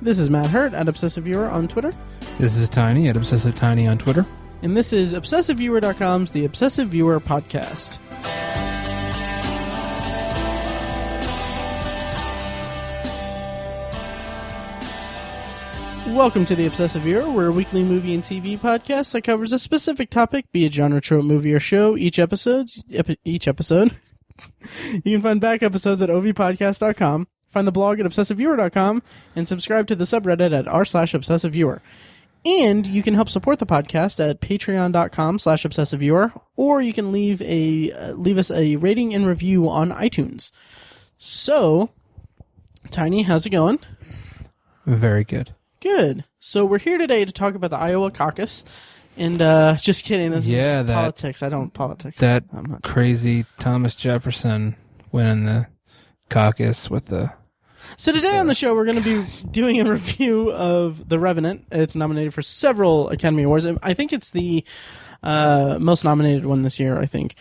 This is Matt Hurt at Obsessive Viewer on Twitter. This is Tiny at Obsessive Tiny on Twitter. And this is ObsessiveViewer.com's The Obsessive Viewer Podcast. Welcome to The Obsessive Viewer. We're a weekly movie and TV podcast that covers a specific topic, be it genre, trope, movie, or show. Each episode. You can find back episodes at OV152.com. Find the blog at ObsessiveViewer.com and subscribe to the subreddit at r/ObsessiveViewer. And you can help support the podcast at Patreon.com/ObsessiveViewer, or you can leave us a rating and review on iTunes. So, Tiny, how's it going? Very good. Good. So we're here today to talk about the Iowa caucus. And just kidding, this is politics. I don't politics. That crazy Thomas Jefferson winning the caucus with the... So today on the show, we're going to be doing a review of The Revenant. It's nominated for several Academy Awards. I think it's the most nominated one this year, I think.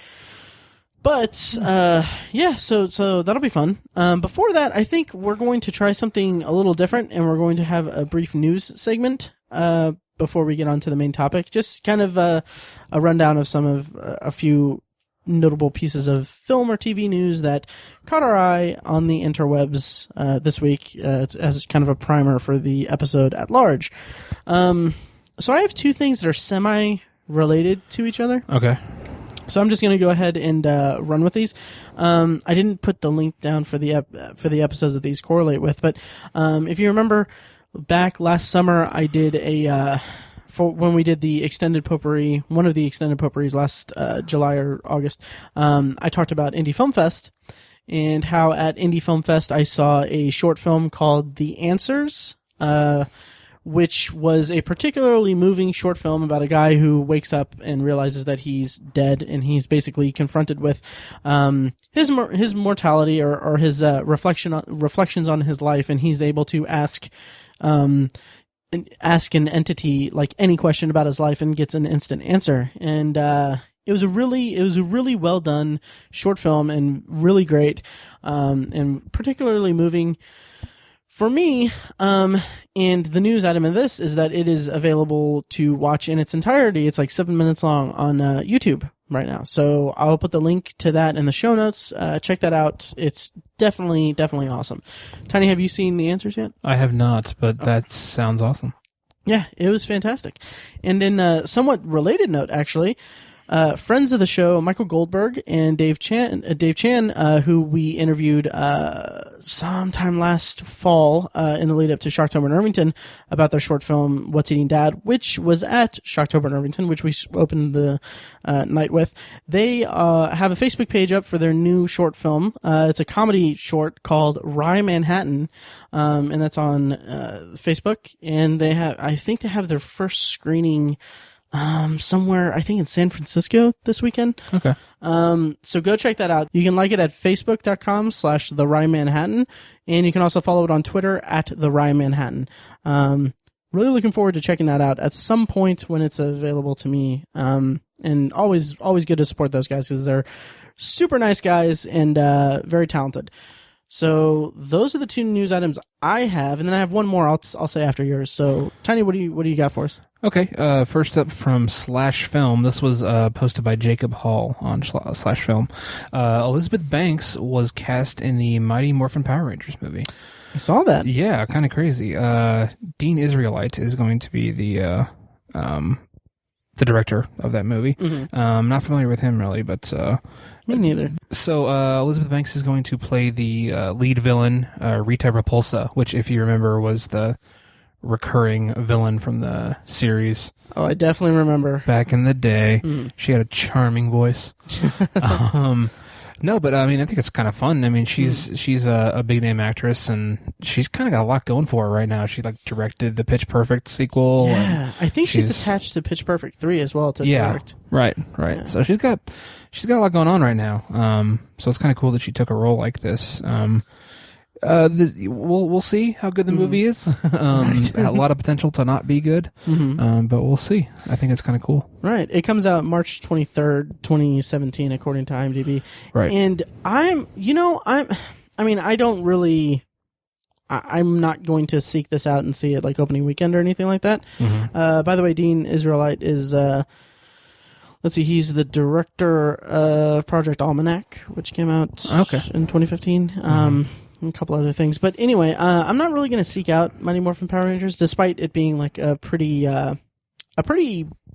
But, so that'll be fun. Before that, I think we're going to try something a little different, and we're going to have a brief news segment before we get on to the main topic. Just kind of a rundown of a few notable pieces of film or TV news that caught our eye on the interwebs this week as kind of a primer for the episode at large. So I have two things that are semi-related to each other. Okay. So I'm just going to go ahead and run with these. I didn't put the link down for the episodes that these correlate with, but if you remember back last summer, I did for when we did the extended potpourri, one of the extended potpourris last July or August. I talked about Indie Film Fest and how at Indie Film Fest I saw a short film called The Answers, which was a particularly moving short film about a guy who wakes up and realizes that he's dead, and he's basically confronted with his mortality or his reflections on his life, and he's able to ask an entity like any question about his life and gets an instant answer. And it was a really well done short film and really great, and particularly moving for me. And the news item in this is that it is available to watch in its entirety. It's like 7 minutes long on YouTube right now. So I'll put the link to that in the show notes. Check that out. It's definitely awesome. Tiny, have you seen The Answers yet? I have not, but that sounds awesome. Yeah, it was fantastic. And in a somewhat related note, actually, friends of the show, Michael Goldberg and Dave Chan, who we interviewed sometime last fall in the lead up to Shocktober in Irvington about their short film What's Eating Dad, which was at Shocktober in Irvington, which we opened the night with. They have a Facebook page up for their new short film. It's a comedy short called Rye Manhattan, and that's on Facebook. And I think they have their first screening somewhere, I think in San Francisco this weekend. Okay. So go check that out. You can like it at facebook.com/the Rye Manhattan, and you can also follow it on Twitter at the Rye Manhattan. Really looking forward to checking that out at some point when it's available to me. And always good to support those guys because they're super nice guys and very talented. So those are the two news items I have, and then I have one more I'll say after yours. So Tiny, what do you got for us? Okay, first up from Slash Film. This was posted by Jacob Hall on Slash Film. Elizabeth Banks was cast in the Mighty Morphin Power Rangers movie. I saw that. Yeah, kind of crazy. Dean Israelite is going to be the director of that movie. Mm-hmm. I'm not familiar with him really, but me neither. So Elizabeth Banks is going to play the lead villain, Rita Repulsa, which, if you remember, was the recurring villain from the series. Oh, I definitely remember. Back in the day. Mm. She had a charming voice. No, but I mean, I think it's kind of fun. I mean, she's a big name actress, and she's kind of got a lot going for her right now. She directed the Pitch Perfect sequel. Yeah, I think she's attached to Pitch Perfect 3 as well to direct. Right. Yeah. So she's got a lot going on right now. So it's kind of cool that she took a role like this. We'll see how good the movie is. A lot of potential to not be good, but we'll see. I think it's kind of cool. Right. It comes out March 23rd, 2017, according to IMDb. Right. And I don't really I'm not going to seek this out and see it like opening weekend or anything like that. By the way, Dean Israelite is, let's see, he's the director of Project Almanac, which came out in 2015. And a couple other things. But anyway, I'm not really going to seek out Mighty Morphin Power Rangers, despite it being like a pretty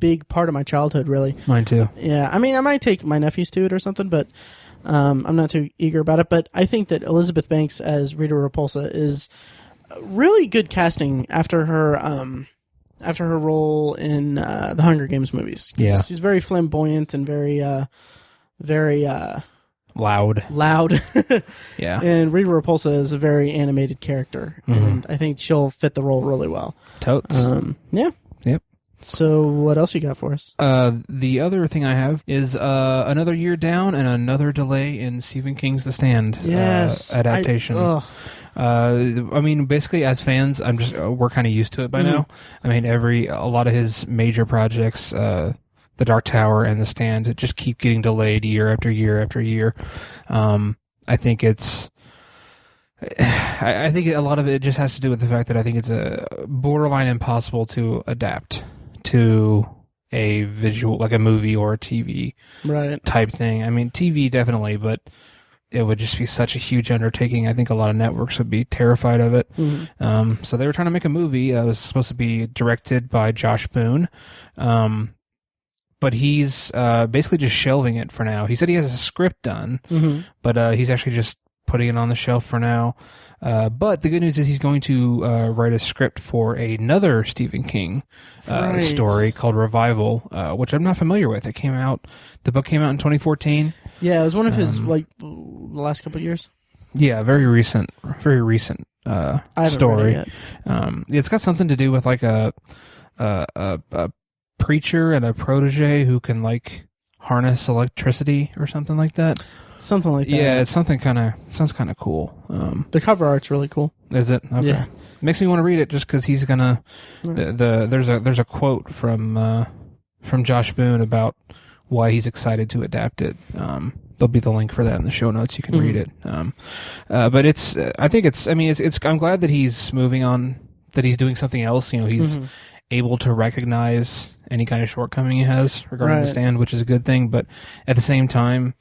big part of my childhood, really. Mine too. Yeah, I mean, I might take my nephews to it or something, but I'm not too eager about it. But I think that Elizabeth Banks as Rita Repulsa is really good casting after her role in the Hunger Games movies. Yeah, she's very flamboyant and very loud. Yeah, and Rita Repulsa is a very animated character, and I think she'll fit the role really well. Totes. Yeah. Yep. So what else you got for us? The other thing I have is another year down and another delay in Stephen King's The Stand adaptation. I mean, basically, as fans, we're kind of used to it by now. I mean, a lot of his major projects, The Dark Tower and The Stand, just keep getting delayed year after year after year. I think I think a lot of it just has to do with the fact that I think it's a borderline impossible to adapt to a visual, like a movie or a TV type thing. I mean, TV definitely, but it would just be such a huge undertaking. I think a lot of networks would be terrified of it. So they were trying to make a movie that was supposed to be directed by Josh Boone. But he's basically just shelving it for now. He said he has a script done, but he's actually just putting it on the shelf for now. But the good news is he's going to write a script for another Stephen King story called Revival, which I'm not familiar with. The book came out in 2014. Yeah, it was one of his the last couple of years. Yeah, very recent I haven't story. read it yet. It's got something to do with like a preacher and a protege who can like harness electricity or something like that. Something like that. Yeah, it's sounds kind of cool. The cover art's really cool. Is it? Okay. Yeah. Makes me want to read it just because he's gonna. There's a quote from Josh Boone about why he's excited to adapt it. There'll be the link for that in the show notes. You can read it. But it's. I think it's. I mean, it's. I'm glad that he's moving on. That he's doing something else. You know, he's able to recognize any kind of shortcoming he has regarding The Stand, which is a good thing. But at the same time,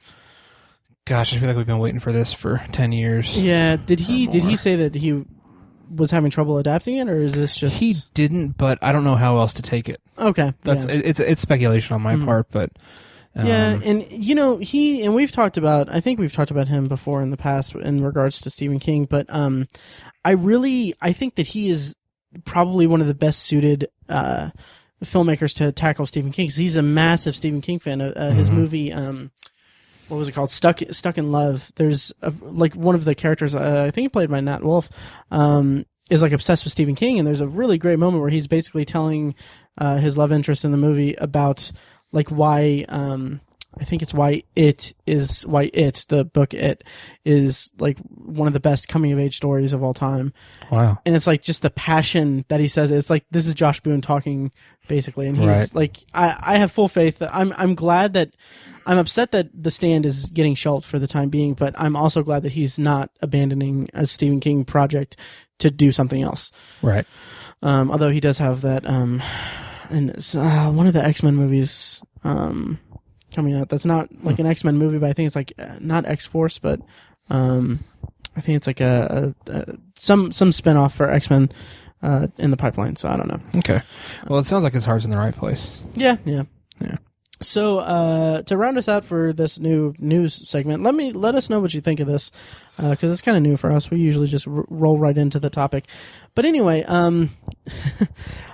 gosh, I feel like we've been waiting for this for 10 years. Yeah. Did he say that he was having trouble adapting it, or is this just... He didn't, but I don't know how else to take it. Okay. It's speculation on my part, but... yeah, and you know, we've talked about, I think we've talked about him before in the past in regards to Stephen King, but I think that he is probably one of the best suited filmmakers to tackle Stephen King, because he's a massive Stephen King fan. His movie, what was it called? Stuck in Love. There's like one of the characters, I think he played by Nat Wolff, is like obsessed with Stephen King, and there's a really great moment where he's basically telling his love interest in the movie about like why I think it's why the book It is like one of the best coming of age stories of all time. Wow. And it's like just the passion that he says. It's like, this is Josh Boone talking basically. And he's like, I have full faith that I'm glad that I'm upset that The Stand is getting shelved for the time being, but I'm also glad that he's not abandoning a Stephen King project to do something else. Right. Although he does have that, and one of the X-Men movies, coming out. That's not like an X-Men movie, but I think it's like not X-Force, but I think it's like some spin-off for X-Men in the pipeline. So I don't know. Okay. Well, it sounds like his heart's in the right place. Yeah. So, to round us out for this new news segment, let us know what you think of this, because it's kind of new for us. We usually just roll right into the topic. But anyway, I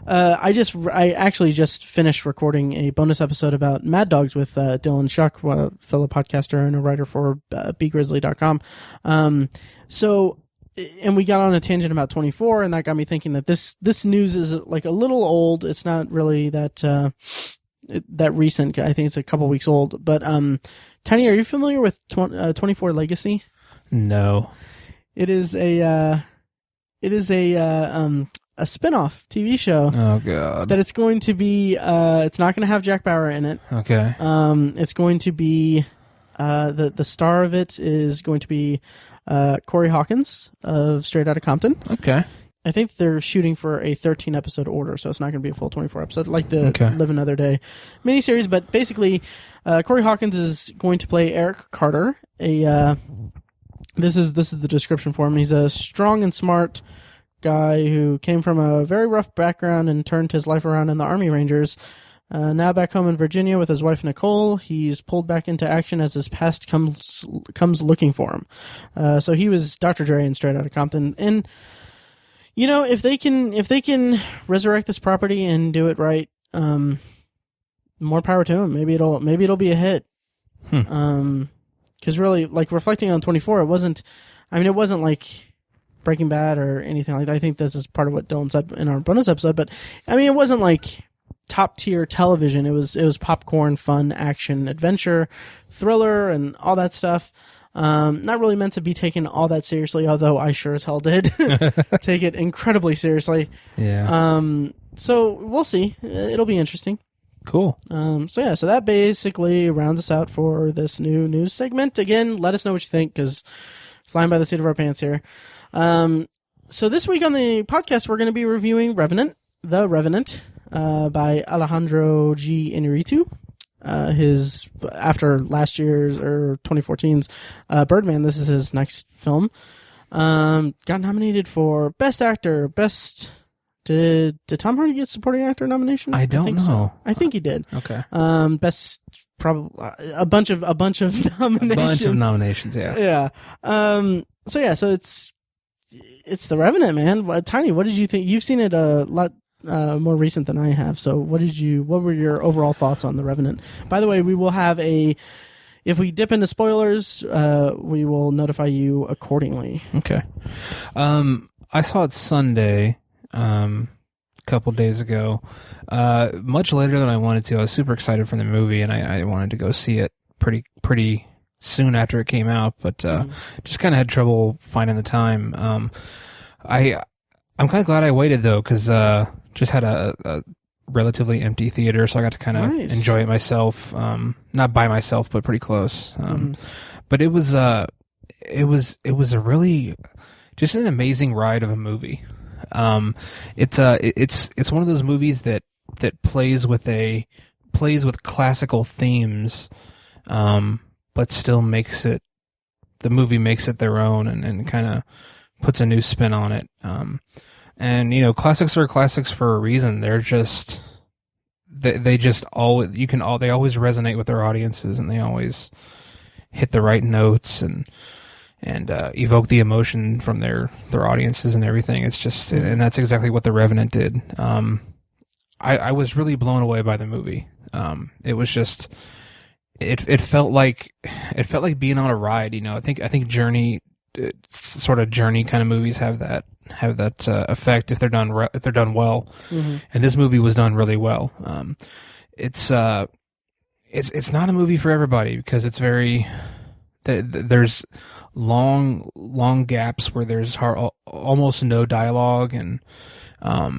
actually just finished recording a bonus episode about Mad Dogs with Dylan Shuck, a fellow podcaster and a writer for BGrizzly.com. And we got on a tangent about 24, and that got me thinking that this news is like a little old. It's not really that recent. I think it's a couple weeks old. But Tiny, are you familiar with 24 Legacy? No. It is a spin-off TV show. Oh god. That it's going to be it's not going to have Jack Bauer in it. Okay. It's going to be The star of it is going to be Corey Hawkins of Straight Outta Compton. Okay. I think they're shooting for a 13-episode order, so it's not going to be a full 24-episode like the Live Another Day miniseries. But basically, Corey Hawkins is going to play Eric Carter. This is the description for him. He's a strong and smart guy who came from a very rough background and turned his life around in the Army Rangers. Now back home in Virginia with his wife Nicole, he's pulled back into action as his past comes looking for him. So he was Dr. Dre in Straight Outta Compton, and if they can resurrect this property and do it right, more power to them. Maybe it'll be a hit. Because really, like, reflecting on 24, it wasn't like Breaking Bad or anything like that. I think this is part of what Dylan said in our bonus episode, but it wasn't like top tier television. It was popcorn, fun, action, adventure, thriller, and all that stuff. Not really meant to be taken all that seriously, although I sure as hell did take it incredibly seriously. Yeah. So we'll see. It'll be interesting. Cool. So that basically rounds us out for this new news segment. Again, let us know what you think, because flying by the seat of our pants here. So this week on the podcast, we're going to be reviewing The Revenant, by Alejandro G. Inarritu. His after last year's or 2014's Birdman, this is his next film. Got nominated for Best Actor, Did Tom Hardy get supporting actor nomination? I don't know. So. I think he did. Okay. Best probably a bunch of nominations. A bunch of nominations. Yeah. Yeah. So it's The Revenant, man. Tiny, what did you think? You've seen it a lot more recent than I have. So what were your overall thoughts on The Revenant? By the way, we will have if we dip into spoilers, we will notify you accordingly. Okay. I saw it Sunday, a couple days ago, much later than I wanted to. I was super excited for the movie, and I wanted to go see it pretty soon after it came out, but just kind of had trouble finding the time. I'm kind of glad I waited though, because just had a relatively empty theater, so I got to kind of enjoy it myself. Not by myself, but pretty close. But it was a really just an amazing ride of a movie. It's one of those movies that plays with classical themes, but still makes it their own and kind of puts a new spin on it. And classics are classics for a reason. They're just they always resonate with their audiences, and they always hit the right notes and evoke the emotion from their audiences and everything. It's just, and that's exactly what The Revenant did. I was really blown away by the movie. It was just, it felt like being on a ride. I think Journey, sort of Journey kind of movies have that effect if they're done well. And this movie was done really well. It's not a movie for everybody, because it's there's long gaps where there's almost no dialogue, and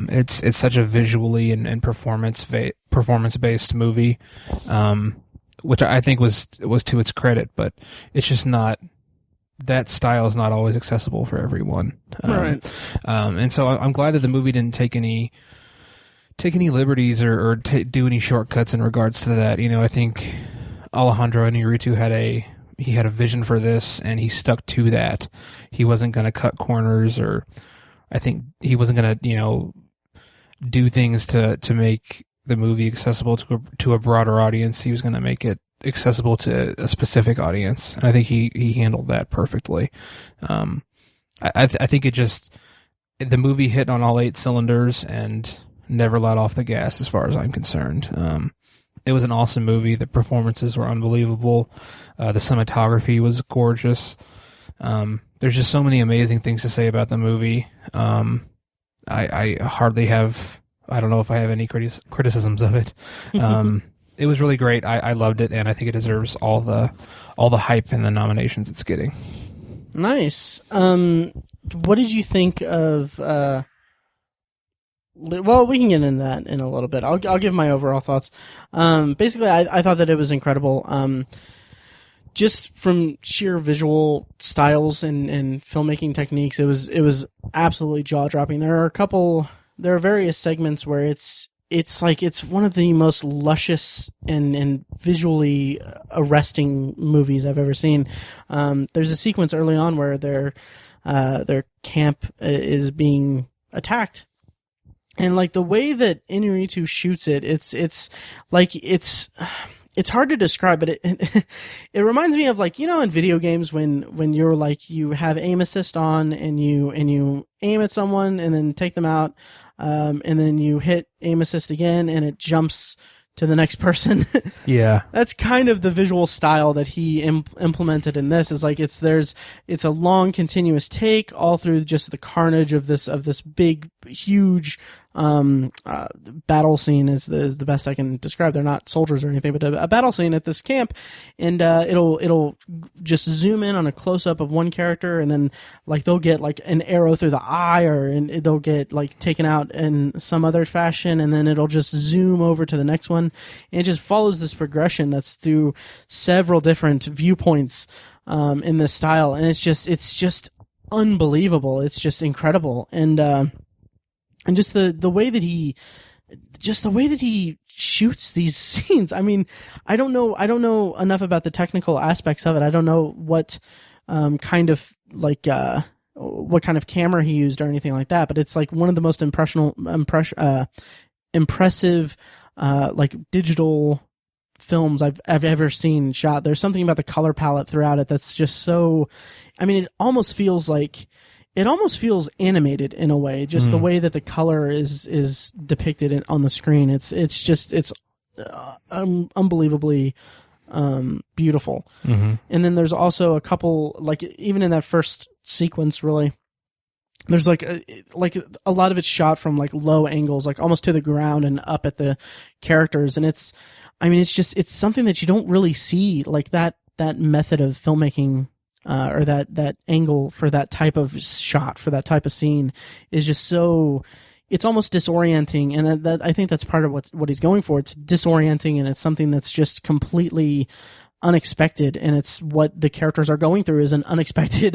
it's such a visually and performance based movie, which I think was to its credit, but it's just not. That style is not always accessible for everyone. Right. And so I'm glad that the movie didn't take any liberties or do any shortcuts in regards to that. I think Alejandro Inarritu had a vision for this, and he stuck to that. He wasn't going to cut corners, or I think he wasn't going to, do things to make the movie accessible to a broader audience. He was going to make it accessible to a specific audience, and I think he handled that perfectly. I think the movie hit on all 8 cylinders and never let off the gas, as far as I'm concerned. It was an awesome movie. The performances were unbelievable. The cinematography was gorgeous. There's just so many amazing things to say about the movie. I hardly have. I don't know if I have any criticisms of it. It was really great. I loved it, and I think it deserves all the hype and the nominations it's getting. Nice. What did you think of? Well, we can get into that in a little bit. I'll give my overall thoughts. Basically, I thought that it was incredible. just from sheer visual styles and filmmaking techniques, it was absolutely jaw-dropping. There are various segments where it's like it's one of the most luscious and visually arresting movies I've ever seen. There's a sequence early on where their camp is being attacked, and like the way that Inarritu shoots it, it's hard to describe, but it reminds me of, like, in video games when you're like, you have aim assist on and you aim at someone and then take them out, and then you hit aim assist again and it jumps to the next person. Yeah. That's kind of the visual style that he implemented in this. Is like it's a long continuous take all through just the carnage of this big huge battle scene is the best I can describe. They're not soldiers or anything, but a battle scene at this camp, and it'll just zoom in on a close up of one character, and then like they'll get like an arrow through the eye, and they'll get like taken out in some other fashion, and then it'll just zoom over to the next one, and it just follows this progression that's through several different viewpoints in this style, and it's just unbelievable. It's just incredible, and just the way that he shoots these scenes. I mean, I don't know enough about the technical aspects of it. I don't know what kind of camera he used or anything like that. But it's like one of the most impressive like digital films I've ever seen shot. There's something about the color palette throughout it that's just so. I mean, it almost feels animated in a way, just the way that the color is depicted on the screen. It's unbelievably beautiful. Mm-hmm. And then there's also a couple, like even in that first sequence, really, there's like a lot of it's shot from like low angles, like almost to the ground and up at the characters. And it's something that you don't really see, like that method of filmmaking. Or that angle for that type of shot, for that type of scene, is just so, it's almost disorienting, and that I think that's part of what he's going for. It's disorienting, and it's something that's just completely unexpected, and it's what the characters are going through is an unexpected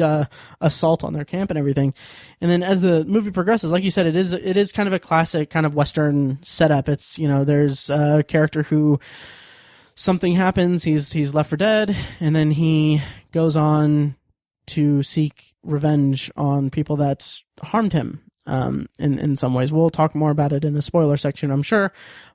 assault on their camp and everything. And then as the movie progresses, like you said, it is kind of a classic kind of Western setup. It's, there's a character who, something happens, he's left for dead, and then he goes on to seek revenge on people that harmed him in some ways. We'll talk more about it in a spoiler section, I'm sure,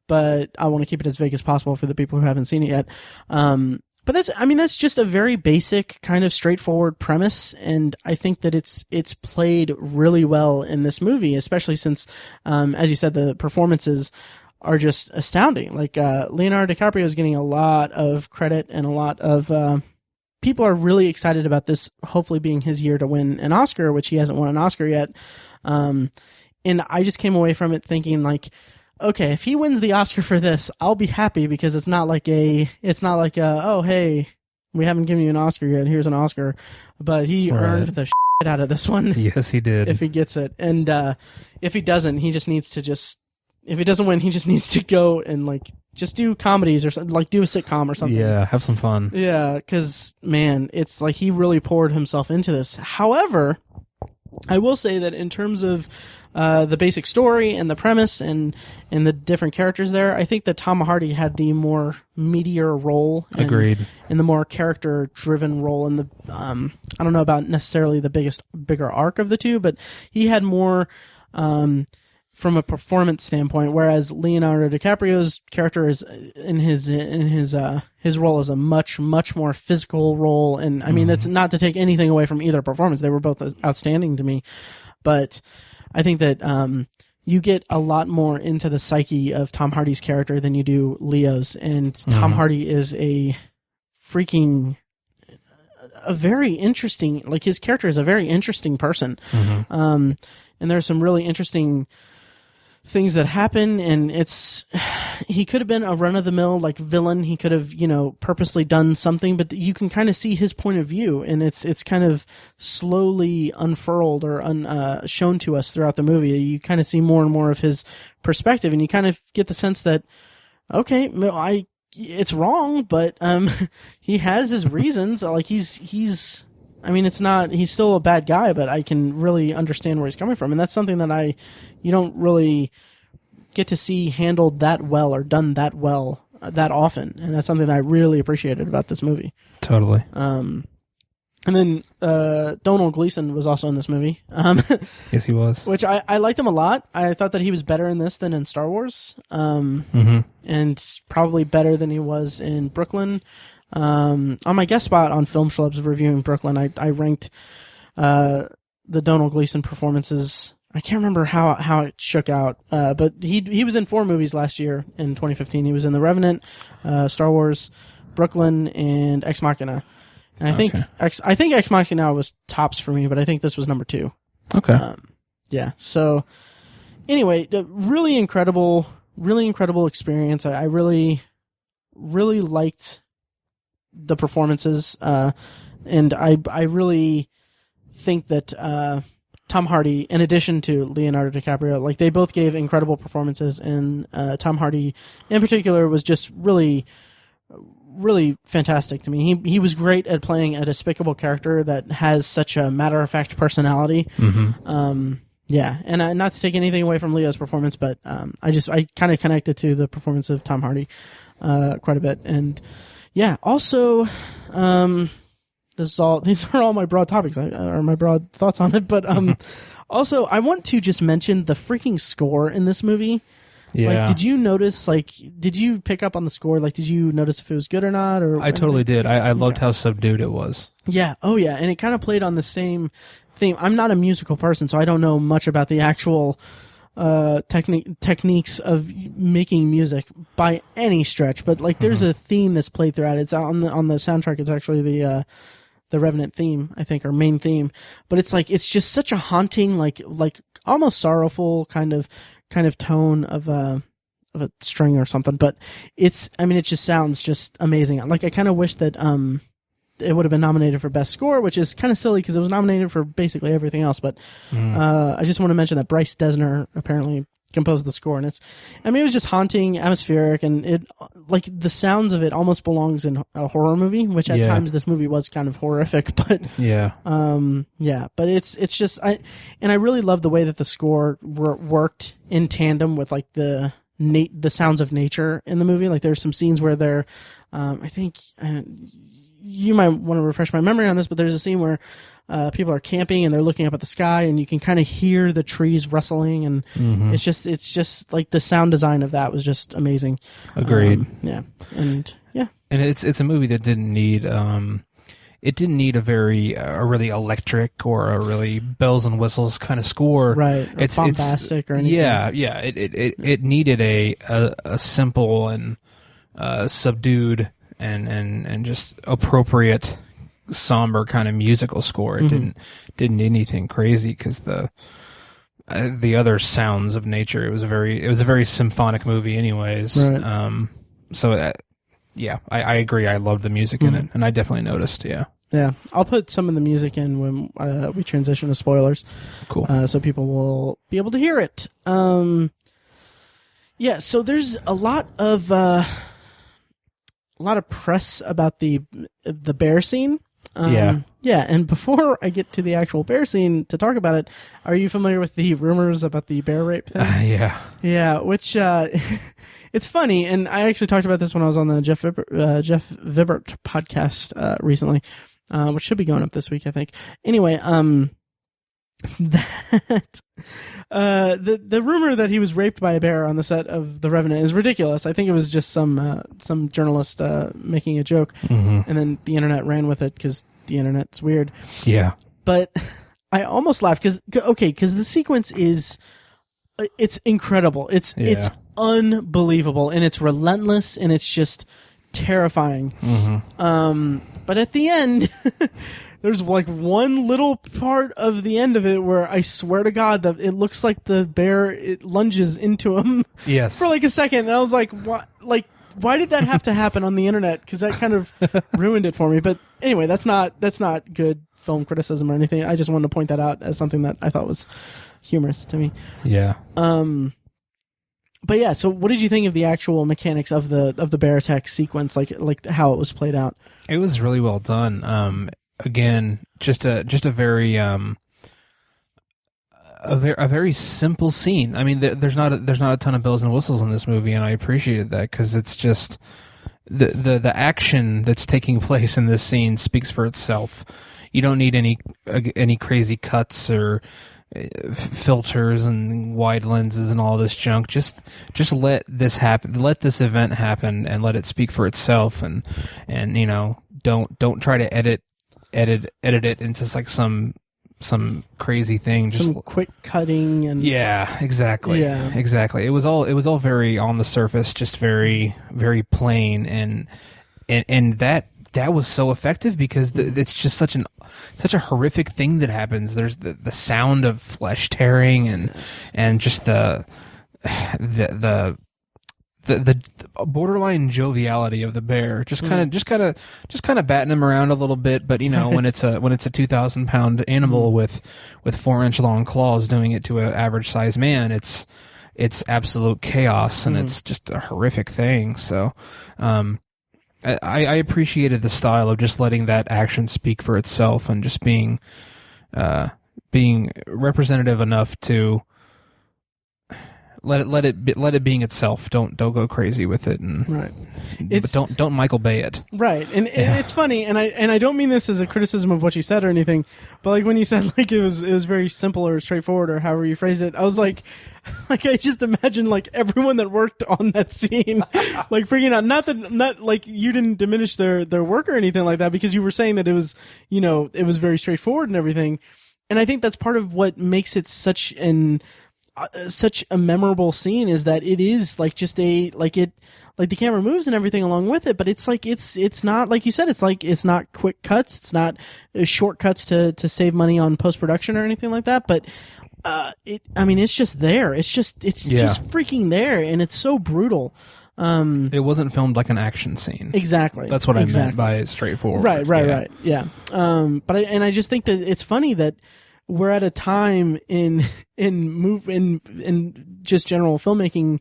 but I want to keep it as vague as possible for the people who haven't seen it yet. But that's just a very basic, kind of straightforward premise, and I think that it's played really well in this movie, especially since, as you said, the performances are just astounding. Like Leonardo DiCaprio is getting a lot of credit, and a lot of people are really excited about this hopefully being his year to win an Oscar, which he hasn't won an Oscar yet. And I just came away from it thinking like, okay, if he wins the Oscar for this, I'll be happy, because it's not like oh hey, we haven't given you an Oscar yet, here's an Oscar, but he earned the shit out of this one. Yes, he did. If he gets it, and if he doesn't, he just needs to if he doesn't win, he just needs to go and like just do comedies or something, like do a sitcom or something. Yeah, have some fun. Yeah, because man, it's like he really poured himself into this. However, I will say that in terms of the basic story and the premise and the different characters there, I think that Tom Hardy had the more meatier role. Agreed. And the more character-driven role, and the I don't know about necessarily the bigger arc of the two, but he had more from a performance standpoint, whereas Leonardo DiCaprio's character is in his role is a much more physical role, and I mean that's not to take anything away from either performance. They were both outstanding to me, but I think that you get a lot more into the psyche of Tom Hardy's character than you do Leo's, and Tom Hardy is a very interesting, like his character is a very interesting person, and there's some really interesting things that happen, and he could have been a run-of-the-mill like villain. He could have, purposely done something, but you can kind of see his point of view, and it's kind of slowly unfurled or shown to us throughout the movie. You kind of see more and more of his perspective, and you kind of get the sense that, okay, it's wrong, but he has his reasons. Like he's I mean, it's not he's still a bad guy, but I can really understand where he's coming from, and that's something that you don't really get to see handled that well or done that well that often, and that's something I really appreciated about this movie. Totally. And then Donald Gleason was also in this movie. Yes, he was. Which I liked him a lot. I thought that he was better in this than in Star Wars. And probably better than he was in Brooklyn. On my guest spot on Film Schlubs reviewing Brooklyn, I ranked the Donald Gleason performances. I can't remember how it shook out, but he was in 4 movies last year in 2015. He was in The Revenant, Star Wars, Brooklyn, and Ex Machina. And I think Ex Machina was tops for me, but I think this was number 2. Okay. Yeah. So anyway, really incredible experience. I really, really liked the performances, and I really think that Tom Hardy, in addition to Leonardo DiCaprio, like they both gave incredible performances, and Tom Hardy in particular was just really fantastic to me. He was great at playing a despicable character that has such a matter-of-fact personality. Yeah, and not to take anything away from Leo's performance, but I kind of connected to the performance of Tom Hardy quite a bit. And yeah, also these are all my broad topics or my broad thoughts on it, but also I want to just mention the freaking score in this movie. Yeah. Like, did you pick up on the score? Like, did you notice if it was good or not? Or I totally did. I loved how subdued it was. Yeah. Oh, yeah. And it kind of played on the same theme. I'm not a musical person, so I don't know much about the actual techniques of making music by any stretch. But like, there's a theme that's played throughout. It's on the soundtrack. It's actually the Revenant theme, I think, or main theme. But it's like it's just such a haunting, like almost sorrowful kind of tone of a string or something, but it just sounds just amazing. Like I kind of wish that it would have been nominated for best score, which is kind of silly because it was nominated for basically everything else. But I just want to mention that Bryce Dessner apparently composed the score, and it was just haunting, atmospheric, and it like the sounds of it almost belongs in a horror movie, which at times this movie was kind of horrific, but but it's just I really love the way that the score worked in tandem with like the sounds of nature in the movie. Like there's some scenes where they're I think you might want to refresh my memory on this, but there's a scene where people are camping and they're looking up at the sky, and you can kind of hear the trees rustling, and it's just like the sound design of that was just amazing. Agreed. And it's a movie that didn't need it didn't need a really electric or a really bells and whistles kind of score, right? Or bombastic or anything. Yeah. It needed a simple and subdued and just appropriate somber kind of musical score. It didn't need anything crazy because the other sounds of nature. It was a very symphonic movie, anyways. Right. I agree. I loved the music in it, and I definitely noticed. Yeah. I'll put some of the music in when we transition to spoilers. Cool. So people will be able to hear it. So there's a lot of press about the bear scene. And before I get to the actual bear scene to talk about it, are you familiar with the rumors about the bear rape thing? Yeah, which it's funny, and I actually talked about this when I was on the Jeff Vibert podcast recently, which should be going up this week, I think. Anyway, that the rumor that he was raped by a bear on the set of The Revenant is ridiculous. I think it was just some journalist making a joke, and then the internet ran with it because the internet's weird. Yeah. But I almost laughed because the sequence it's incredible. It's unbelievable, and it's relentless, and it's just terrifying. But at the end, there's like one little part of the end of it where I swear to God that it looks like the bear, it lunges into him for like a second. And I was like, what? Like, why did that have to happen on the internet? Because that kind of ruined it for me. But anyway, that's not good film criticism or anything. I just wanted to point that out as something that I thought was humorous to me. Yeah. But yeah, so what did you think of the actual mechanics of the bear attack sequence, like how it was played out? It was really well done. Again, just a very a very simple scene. I mean, there's not a ton of bells and whistles in this movie, and I appreciated that because it's just the action that's taking place in this scene speaks for itself. You don't need any crazy cuts or filters and wide lenses and all this junk. Just let this happen. Let this event happen and let it speak for itself. And you know, don't try to edit it into like some crazy thing. Some quick cutting and exactly. It was all very on the surface, just very very plain, and that was so effective because it's just such a horrific thing that happens. There's the sound of flesh tearing and just the borderline joviality of the bear, just kind of batting him around a little bit. But you know, when it's a 2,000-pound animal with 4-inch long claws doing it to an average sized man, it's absolute chaos, and it's just a horrific thing. So, I appreciated the style of just letting that action speak for itself and just being representative enough to let it being itself. Don't go crazy with it, and right. But don't Michael Bay it. Right, and it's funny, and I don't mean this as a criticism of what you said or anything, but like when you said like it was very simple or straightforward or however you phrased it, I was like I just imagine like everyone that worked on that scene like freaking out. Not like you didn't diminish their work or anything like that, because you were saying that it was, you know, it was very straightforward and everything, and I think that's part of what makes it such a memorable scene, is that it is like just the camera moves and everything along with it, but it's like it's not, like you said, it's not quick cuts, it's not shortcuts to save money on post-production or anything like that, but it's just there. It's just freaking there, and it's so brutal. It wasn't filmed like an action scene. Exactly. That's what I meant by straightforward. Right. Yeah. But I just think that it's funny that we're at a time in just general filmmaking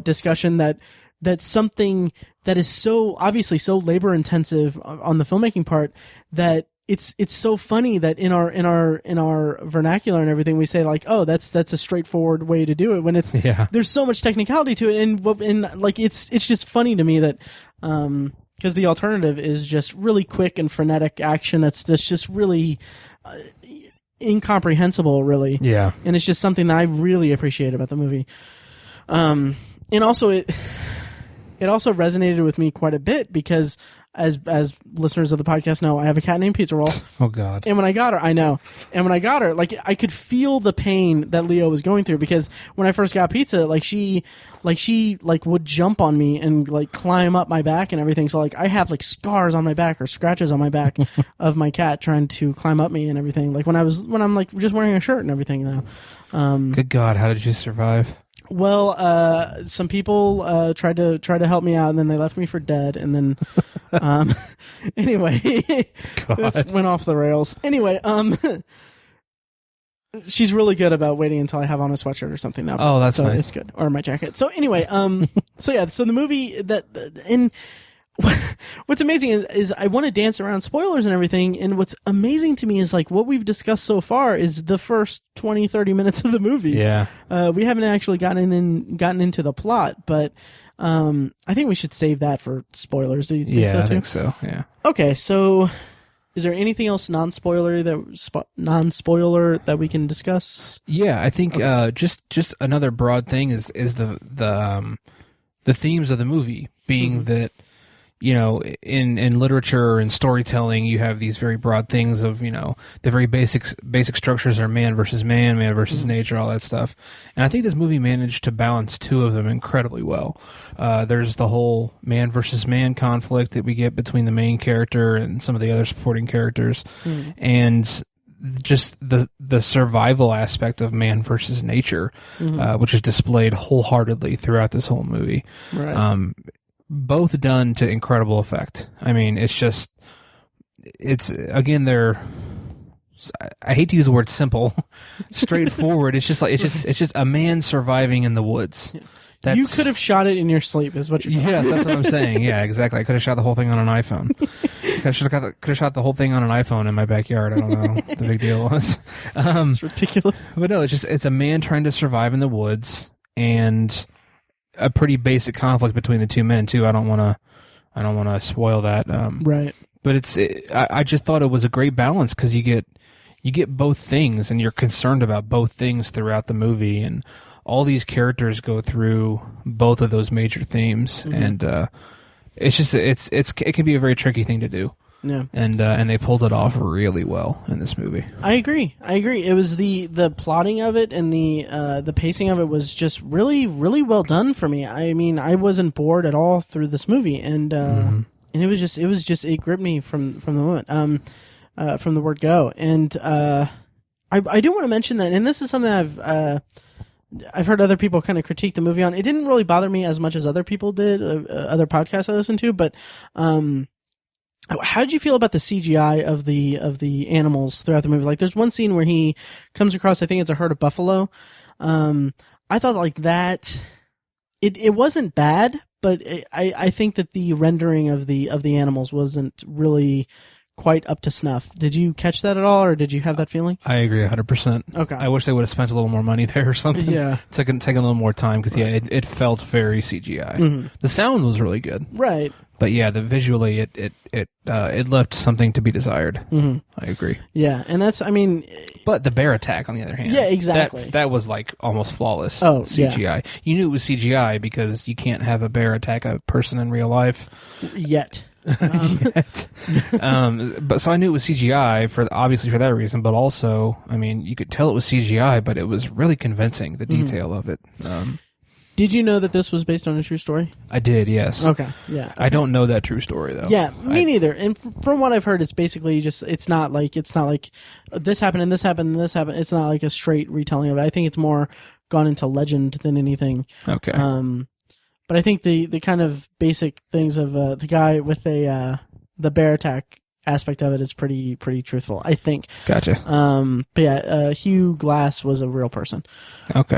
discussion that something that is so obviously so labor intensive on the filmmaking part, that it's so funny that in our vernacular and everything we say like, oh, that's a straightforward way to do it, when it's there's so much technicality to it, and like it's just funny to me that because the alternative is just really quick and frenetic action that's just really incomprehensible, really. Yeah. And it's just something that I really appreciate about the movie. And also it also resonated with me quite a bit because as listeners of the podcast know, I have a cat named Pizza Roll. Oh God. And when I got her, I know. And when I got her, like I could feel the pain that Leo was going through, because when I first got Pizza, she would jump on me and like climb up my back and everything. So like I have like scars on my back or scratches on my back of my cat trying to climb up me and everything. Like when I'm like just wearing a shirt and everything now. Good God, how did you survive? Well, some people tried to help me out, and then they left me for dead, and then anyway, this went off the rails. Anyway, she's really good about waiting until I have on a sweatshirt or something now. Oh, that's nice. It's good, or my jacket. So anyway, so the movie what's amazing is I want to dance around spoilers and everything, and what's amazing to me is like what we've discussed so far is the first 20-30 minutes of the movie. Yeah. We haven't actually gotten into the plot, but I think we should save that for spoilers. Do you think so too? I think so, yeah. Okay, so is there anything else non-spoiler that we can discuss? Yeah, I think just another broad thing is the themes of the movie being that, you know, in literature and storytelling, you have these very broad things of, you know, the very basic structures are man versus nature, all that stuff. And I think this movie managed to balance two of them incredibly well. There's the whole man versus man conflict that we get between the main character and some of the other supporting characters, and just the survival aspect of man versus nature, which is displayed wholeheartedly throughout this whole movie. Right. Both done to incredible effect. I mean, it's again, I hate to use the word simple, straightforward. It's just a man surviving in the woods. That's, you could have shot it in your sleep, is what you're saying. Yes, that's what I'm saying. Yeah, exactly. I could have shot the whole thing on an iPhone. Could have shot the whole thing on an iPhone in my backyard. I don't know what the big deal was. It's ridiculous. But no, it's a man trying to survive in the woods, and a pretty basic conflict between the two men too. I don't want to spoil that. Right. But I just thought it was a great balance because you get both things, and you're concerned about both things throughout the movie, and all these characters go through both of those major themes, and it can be a very tricky thing to do. Yeah, and they pulled it off really well in this movie. I agree. It was the plotting of it and the pacing of it was just really, really well done for me. I mean, I wasn't bored at all through this movie, and it was just it gripped me from the moment from the word go. And I do want to mention that, and this is something I've heard other people kind of critique the movie on. It didn't really bother me as much as other people did, other podcasts I listened to, but how did you feel about the CGI of the animals throughout the movie? Like, there's one scene where he comes across, I think it's a herd of buffalo. I thought like that, it wasn't bad, but I think that the rendering of the animals wasn't really quite up to snuff. Did you catch that at all, or did you have that feeling? I agree 100%. Okay. I wish they would have spent a little more money there or something. Yeah. Taking a little more time, because it felt very CGI. Mm-hmm. The sound was really good. Right. But yeah, visually it left something to be desired. Mm-hmm. I agree. Yeah, and that's, I mean, but the bear attack, on the other hand, yeah, exactly. That was like almost flawless. CGI. Yeah. You knew it was CGI because you can't have a bear attack a person in real life yet. Yet. But so I knew it was CGI obviously for that reason, but also, I mean, you could tell it was CGI, but it was really convincing, the detail of it. Did you know that this was based on a true story? I did, yes. Okay, yeah. Okay. I don't know that true story though. Yeah, me neither. And from what I've heard, it's basically just it's not like this happened and this happened and this happened. It's not like a straight retelling of it. I think it's more gone into legend than anything. Okay. But I think the kind of basic things of the guy with the bear attack aspect of it is pretty truthful, I think. Gotcha. But yeah, Hugh Glass was a real person. Okay.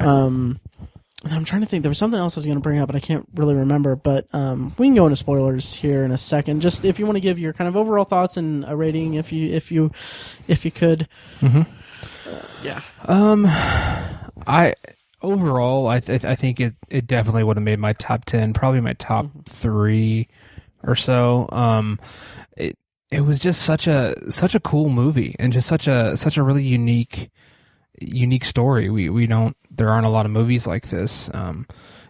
I'm trying to think. There was something else I was going to bring up, but I can't really remember. But we can go into spoilers here in a second. Just if you want to give your kind of overall thoughts and a rating, if you could. Mm-hmm. Yeah. I think it definitely would have made my top 10, probably my top 3 or so. It was just such a cool movie, and just such a really unique story. There aren't a lot of movies like this.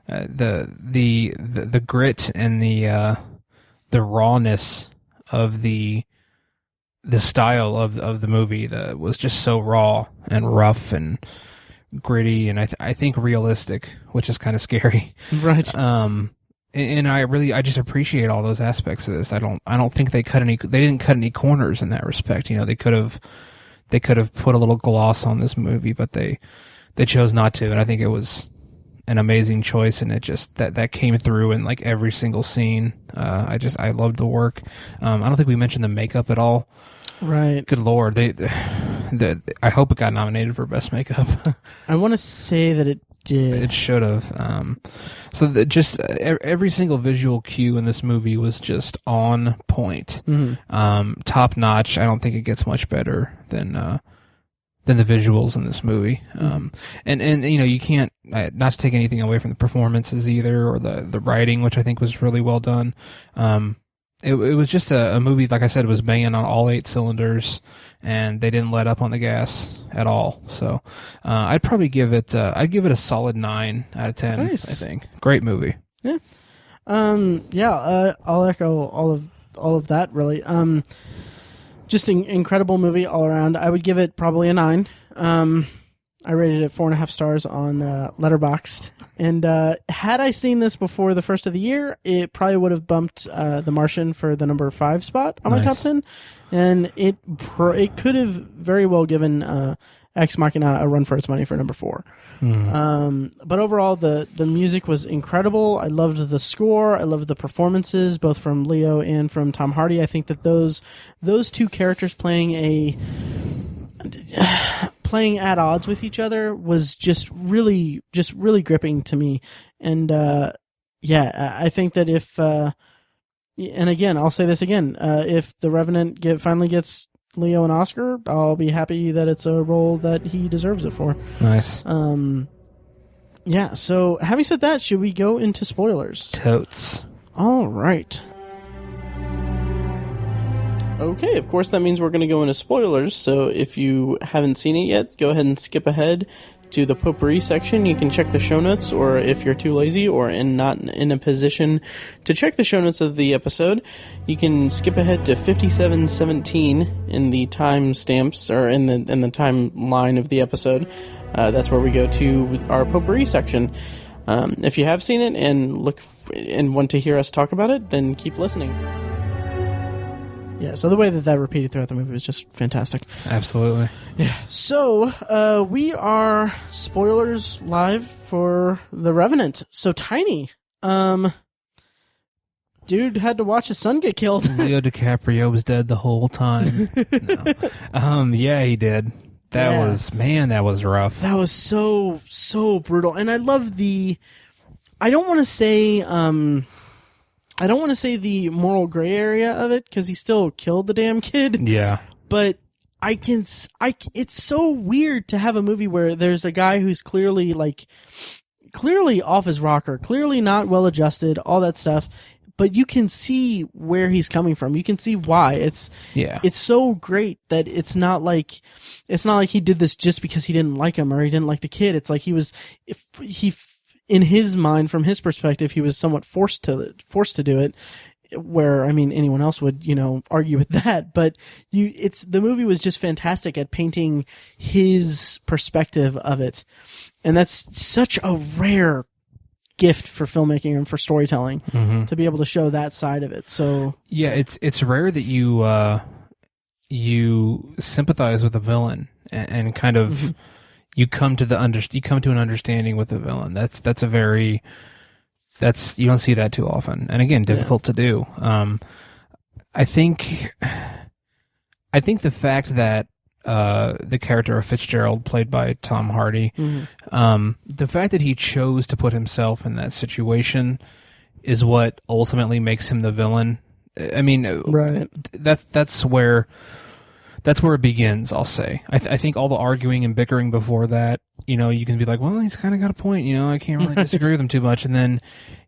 The grit and the rawness of the style of the movie was just so raw and rough and gritty, and I think realistic, which is kind of scary. Right. And I just appreciate all those aspects of this. I don't think they didn't cut any corners in that respect. You know, they could have put a little gloss on this movie, but they chose not to, and I think it was an amazing choice, and it just that came through in like every single scene. I loved the work. I don't think we mentioned the makeup at all. Right. Good Lord. I hope it got nominated for Best Makeup. I want to say that it did. It should have. Just every single visual cue in this movie was just on point. Mm-hmm. Top notch. I don't think it gets much better than the visuals in this movie. And you know, you can't, not to take anything away from the performances either, or the writing, which I think was really well done. It was just a movie, like I said, it was banging on all 8 cylinders, and they didn't let up on the gas at all. So I'd probably give it a solid 9 out of 10. Nice. I think. Great movie. Yeah. I'll echo all of that, really. Just an incredible movie all around. I would give it probably a 9. I rated it 4.5 stars on Letterboxd. And had I seen this before the first of the year, it probably would have bumped The Martian for the number 5 spot on my top 10. And it could have very well given Ex Machina a run for its money for number 4. But overall, the music was incredible. I loved the score. I loved the performances, both from Leo and from Tom Hardy. I think that those two characters playing playing at odds with each other was just really gripping to me. And I think that if and again, I'll say this again, if the Revenant finally gets Leo an Oscar, I'll be happy that it's a role that he deserves it for. Nice. Yeah, so having said that, should we go into spoilers? Totes. All right. Okay, of course that means we're going to go into spoilers, so if you haven't seen it yet, go ahead and skip ahead to the Potpourri section. You can check the show notes, or if you're too lazy or not in a position to check the show notes of the episode, you can skip ahead to 57:17 in the timestamps, or in the timeline of the episode. That's where we go to our Potpourri section. If you have seen it and want to hear us talk about it, then keep listening. Yeah, so the way that repeated throughout the movie was just fantastic. Absolutely. Yeah. So, we are spoilers live for The Revenant. So, Tiny, dude had to watch his son get killed. Leo DiCaprio was dead the whole time. No. Yeah, he did. That was rough. That was so brutal. And I love I don't want to say the moral gray area of it, because he still killed the damn kid. Yeah. But it's so weird to have a movie where there's a guy who's clearly off his rocker, clearly not well adjusted, all that stuff, but you can see where he's coming from. You can see why. It's so great that it's not like he did this just because he didn't like him or he didn't like the kid. It's like in his mind, from his perspective, he was somewhat forced to do it. Where, I mean, anyone else would, argue with that. But the movie was just fantastic at painting his perspective of it, and that's such a rare gift for filmmaking and for storytelling, to be able to show that side of it. So yeah, it's rare that you sympathize with a villain and kind of. You come to an understanding with the villain. You don't see that too often, and again, difficult to do. I think the fact that the character of Fitzgerald, played by Tom Hardy, the fact that he chose to put himself in that situation is what ultimately makes him the villain. I mean, right? That's where it begins, I'll say. I think all the arguing and bickering before that, you can be like, well, he's kind of got a point, I can't really disagree with him too much. And then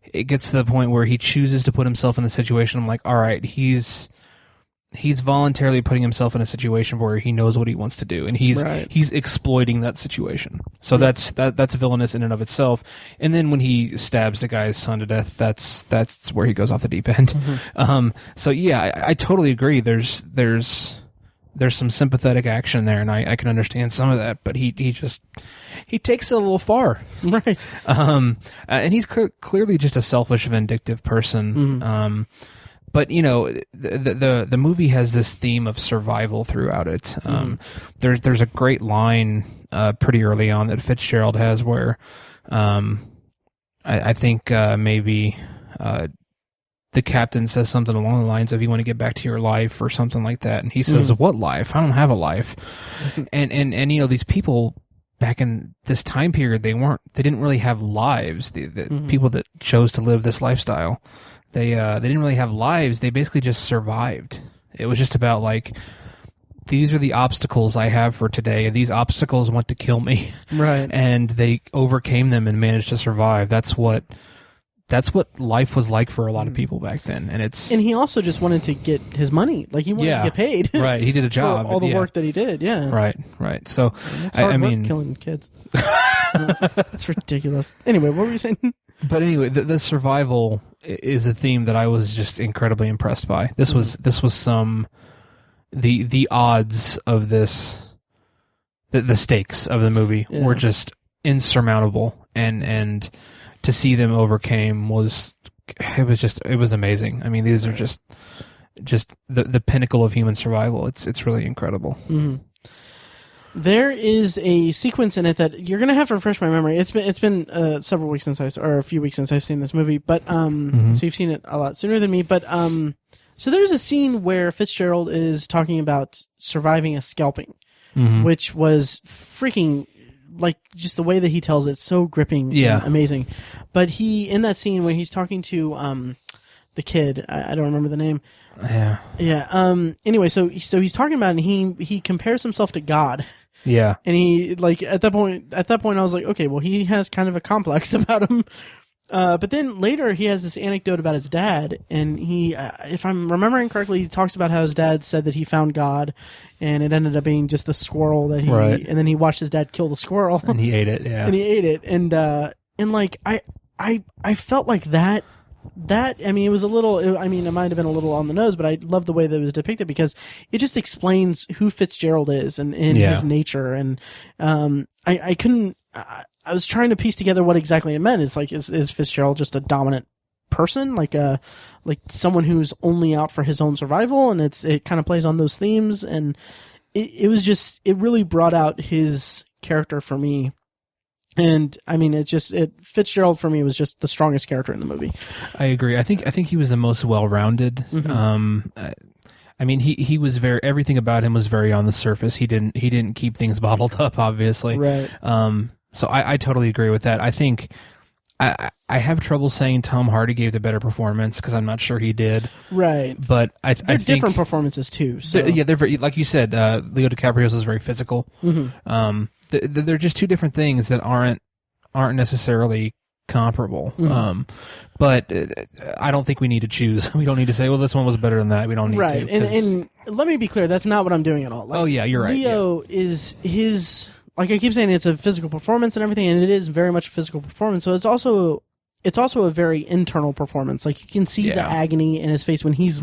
it gets to the point where he chooses to put himself in the situation. I'm like, all right, he's voluntarily putting himself in a situation where he knows what he wants to do, and he's exploiting that situation. So that's villainous in and of itself. And then when he stabs the guy's son to death, that's where he goes off the deep end. So yeah, I totally agree. There's some sympathetic action there, and I can understand some of that, but he takes it a little far, right? And he's clearly just a selfish, vindictive person. But the movie has this theme of survival throughout it. There's a great line pretty early on that Fitzgerald has where I think maybe. The captain says something along the lines of, "You want to get back to your life," or something like that, and he says, "What life? I don't have a life." and these people back in this time period, they didn't really have lives. The people that chose to live this lifestyle, they didn't really have lives. They basically just survived. It was just about like, these are the obstacles I have for today, and these obstacles want to kill me, right? And they overcame them and managed to survive. That's what life was like for a lot of people back then, and he also just wanted to get his money, like he wanted to get paid, right? He did a job, for all the work that he did, right. So it's hard work killing kids. It's ridiculous. Anyway, what were you saying? But anyway, the survival is a theme that I was just incredibly impressed by. This was the odds of this, the stakes of the movie were just insurmountable, and to see them overcame was amazing. I mean, these are just the pinnacle of human survival. It's really incredible. There is a sequence in it that you're gonna have to refresh my memory. It's been several weeks or a few weeks since I've seen this movie, but so you've seen it a lot sooner than me. But so there's a scene where Fitzgerald is talking about surviving a scalping. which was freaking, like, just the way that he tells it, so gripping and amazing. But in that scene when he's talking to the kid, I don't remember the name. Yeah. Anyway, so he's talking about it, and he compares himself to God. Yeah. And he, like, at that point I was like, okay, well, he has kind of a complex about him. But then later he has this anecdote about his dad, and he, if I'm remembering correctly, he talks about how his dad said that he found God, and it ended up being just the squirrel that and then he watched his dad kill the squirrel. And he ate it, and like, I felt like that, I mean, it was a little, it might have been a little on the nose, but I love the way that it was depicted, because it just explains who Fitzgerald is and his nature. And, I couldn't, I was trying to piece together what exactly it meant. It's like, is Fitzgerald just a dominant person? Like someone who's only out for his own survival? And it kind of plays on those themes. And it was just, it really brought out his character for me. And I mean, Fitzgerald for me was just the strongest character in the movie. I agree. I think he was the most well-rounded. I mean, he was everything about him was very on the surface. He didn't keep things bottled up, obviously. Right. So I totally agree with that. I think I have trouble saying Tom Hardy gave the better performance, because I'm not sure he did. Right. But I think different performances too. So. They're very, like you said, Leo DiCaprio's is very physical. They're just two different things that aren't necessarily comparable. But I don't think we need to choose. We don't need to say, well, this one was better than that. We don't need to. Right. And let me be clear, that's not what I'm doing at all. Like, you're right. Leo is his, like I keep saying, it's a physical performance and everything, and it is very much a physical performance. So it's also a very internal performance. Like, you can see the agony in his face when he's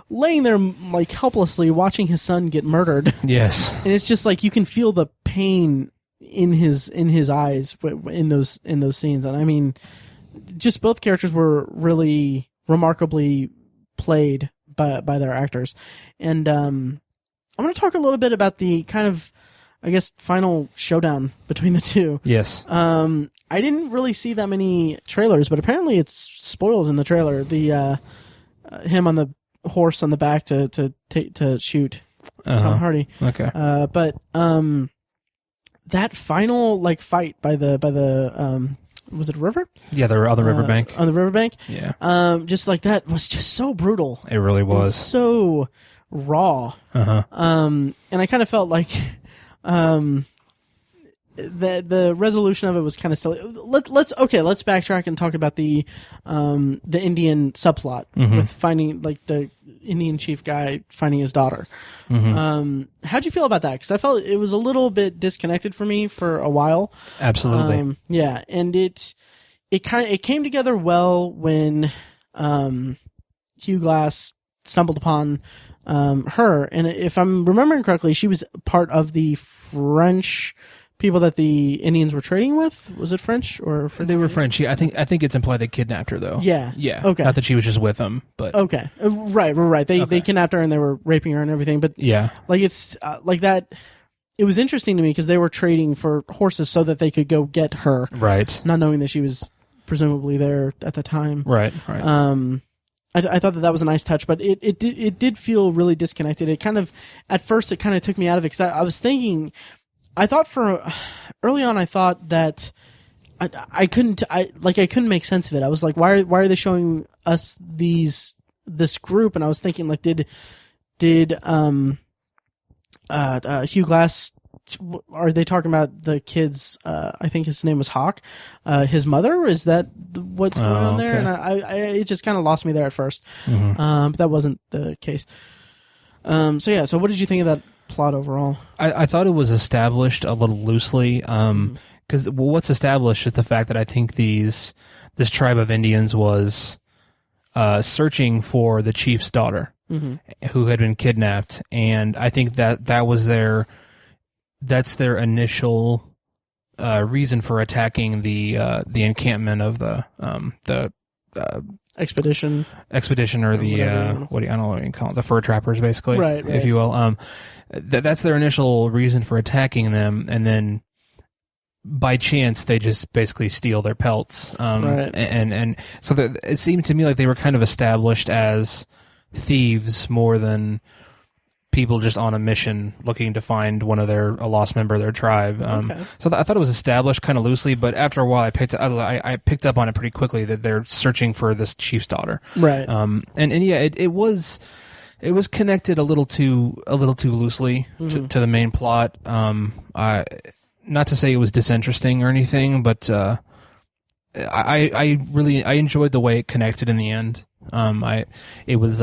laying there, like, helplessly watching his son get murdered. Yes. And it's just like, you can feel the pain in his eyes in those scenes. And I mean, just both characters were really remarkably played by their actors. And I'm going to talk a little bit about the kind of, I guess, final showdown between the two. Yes. I didn't really see that many trailers, but apparently it's spoiled in the trailer. The him on the horse on the back to shoot Tom Hardy. Okay. But that final, like, fight by the was it a river? Yeah, they're on the riverbank. On the riverbank. Yeah. Just like that was just so brutal. It really was. So raw. And I kind of felt like the resolution of it was kind of silly. Let's backtrack and talk about the Indian subplot with finding, like, the Indian chief guy finding his daughter. How'd you feel about that? Because I felt it was a little bit disconnected for me for a while. Absolutely. Yeah, and it came together well when Hugh Glass stumbled upon her, and if I'm remembering correctly, she was part of the French people that the Indians were trading with. Was it French or French? They were French. Yeah, I think it's implied they kidnapped her, though. Yeah. Okay. Not that she was just with them, but okay. Right. They kidnapped her and they were raping her and everything. But yeah, like, it's like that. It was interesting to me because they were trading for horses so that they could go get her. Right. Not knowing that she was presumably there at the time. Right. I thought that was a nice touch, but it did feel really disconnected. It kind of, at first, it kind of took me out of it, because I was thinking, early on I thought that I couldn't make sense of it. I was like, why are they showing us this group? And I was thinking, like, did Hugh Glass, are they talking about the kids? I think his name was Hawk. His mother, is that what's going on there? And it just kind of lost me there at first. But that wasn't the case. So what did you think of that plot overall? I thought it was established a little loosely, because what's established is the fact that I think this tribe of Indians was searching for the chief's daughter, who had been kidnapped, and I think that was that's their initial reason for attacking the encampment of the expedition or the I don't know what you call it, the fur trappers, basically, right. If you will. That's their initial reason for attacking them, and then by chance they just basically steal their pelts. Right. And so it seemed to me like they were kind of established as thieves more than people just on a mission looking to find a lost member of their tribe. So I thought it was established kind of loosely, but after a while I picked up on it pretty quickly that they're searching for this chief's daughter. Right. And yeah, it was connected a little too loosely to the main plot. Not to say it was disinteresting or anything, but I really enjoyed the way it connected in the end. I thought it was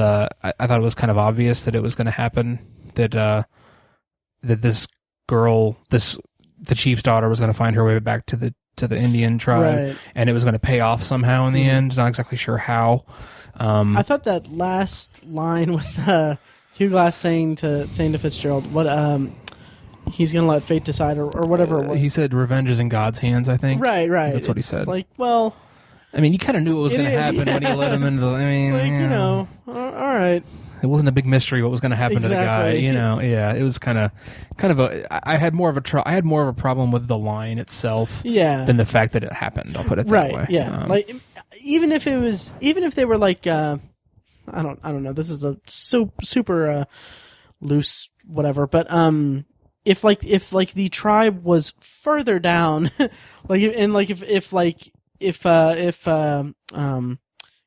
kind of obvious that it was going to happen, that this girl, the chief's daughter, was going to find her way back to the Indian tribe, right. and it was going to pay off somehow in the end. Not exactly sure how. I thought that last line with Hugh Glass saying to Fitzgerald, "What he's going to let fate decide," or whatever it was. He said, "Revenge is in God's hands." I think. Right. That's what he said. Like, well, I mean, you kind of knew what was going to happen when he let him into the. I mean, it's like, all right. It wasn't a big mystery what was going to happen to the guy, Yeah, it was kind of a. I had more of a problem with the line itself, than the fact that it happened. I'll put it that way. Right. Yeah. Like, even if they were like, I don't know. This is a super loose whatever, but if the tribe was further down, if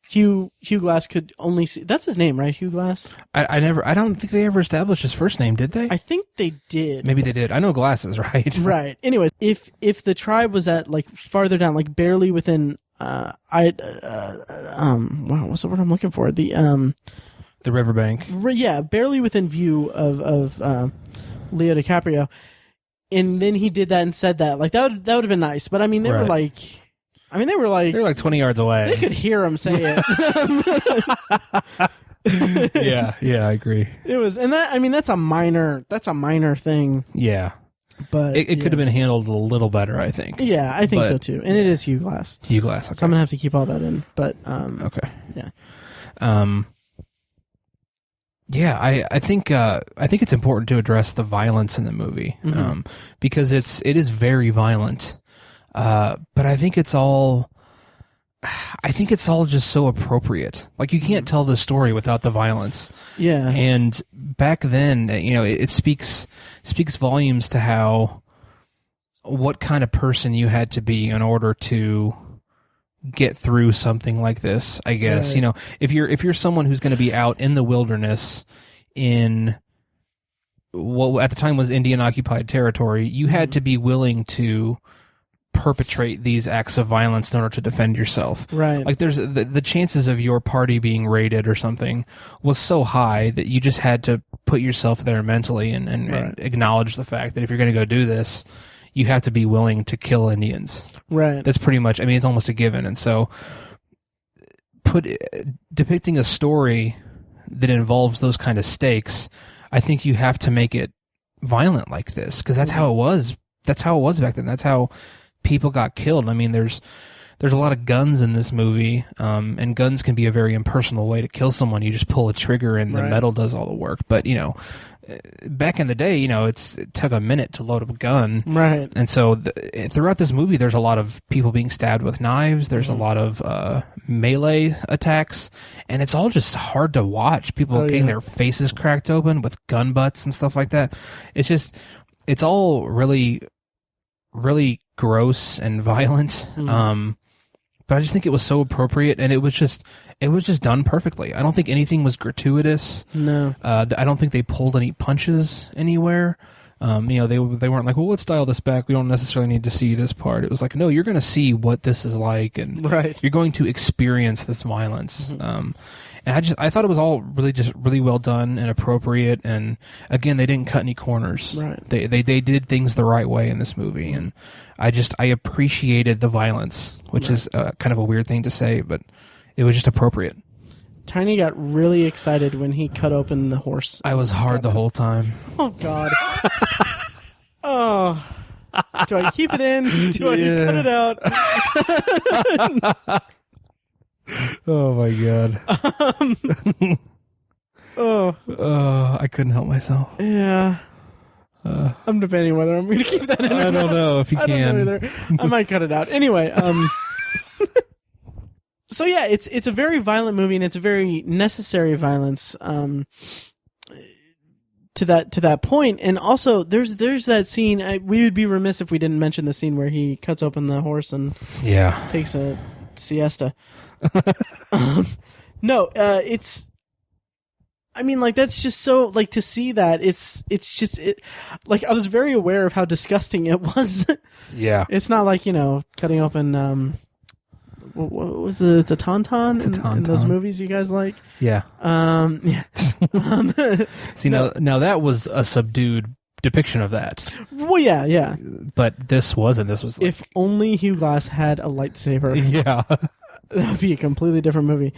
Hugh Glass could only see, that's his name, right? Hugh Glass. I don't think they ever established his first name, did they? I think they did. Maybe they did. I know Glasses, right? Right. Anyways, if the tribe was at like farther down, like barely within, wow, what's the word I'm looking for? The riverbank. Yeah, barely within view of Leo DiCaprio, and then he did that and said that, like, that would have been nice. But I mean, they were like 20 yards away. They could hear him say it. Yeah, I agree. It was, and that, I mean, that's a minor thing. Yeah. But it could have been handled a little better, I think. Yeah, I think so too. And it is Hugh Glass. Hugh Glass. Okay. So I'm gonna have to keep all that in. But okay. Yeah. Yeah, I think it's important to address the violence in the movie, because it is very violent. But I think it's all just so appropriate. Like, you can't tell the story without the violence. Yeah. And back then, it speaks volumes to what kind of person you had to be in order to get through something like this, I guess. Right. If you're someone who's going to be out in the wilderness in what at the time was Indian occupied territory, you had to be willing to perpetrate these acts of violence in order to defend yourself. Right. Like, there's the chances of your party being raided or something was so high that you just had to put yourself there mentally and acknowledge the fact that if you're going to go do this, you have to be willing to kill Indians. Right. That's pretty much, I mean, it's almost a given. And so depicting a story that involves those kind of stakes, I think you have to make it violent like this, because that's how it was. That's how it was back then. That's how people got killed. I mean, there's a lot of guns in this movie, and guns can be a very impersonal way to kill someone. You just pull a trigger and the metal does all the work. But, back in the day, it took a minute to load up a gun. Right. And so throughout this movie, there's a lot of people being stabbed with knives. There's a lot of melee attacks, and it's all just hard to watch. People getting their faces cracked open with gun butts and stuff like that. It's all really, really gross and violent. But I just think it was so appropriate, and it was just done perfectly. I don't think anything was gratuitous. No. I don't think they pulled any punches anywhere. They weren't like, well, let's dial this back. We don't necessarily need to see this part. It was like, no, you're going to see what this is like, and you're going to experience this violence. And I thought it was all really well done and appropriate. And again, they didn't cut any corners. Right. They did things the right way in this movie, and I appreciated the violence, which is kind of a weird thing to say, but it was just appropriate. Tiny got really excited when he cut open the horse. I was hard the whole time. Oh, God. Oh. Do I keep it in? Do I cut it out? Oh, my God. I couldn't help myself. Yeah. I'm debating whether I'm going to keep that in. I don't know if you can. I don't know either. I might cut it out. Anyway, so yeah, it's a very violent movie, and it's a very necessary violence. to that point. And also, there's that scene. We would be remiss if we didn't mention the scene where he cuts open the horse and takes a siesta. No, it's. I mean, like, that's just so, like, to see that, it's just, like, I was very aware of how disgusting it was. Yeah. It's not like, cutting open, what was it's a tauntaun in those movies you guys like? Yeah. Yeah. See, now that was a subdued depiction of that. Well, yeah. But this wasn't. This was like... If only Hugh Glass had a lightsaber. Yeah. That would be a completely different movie.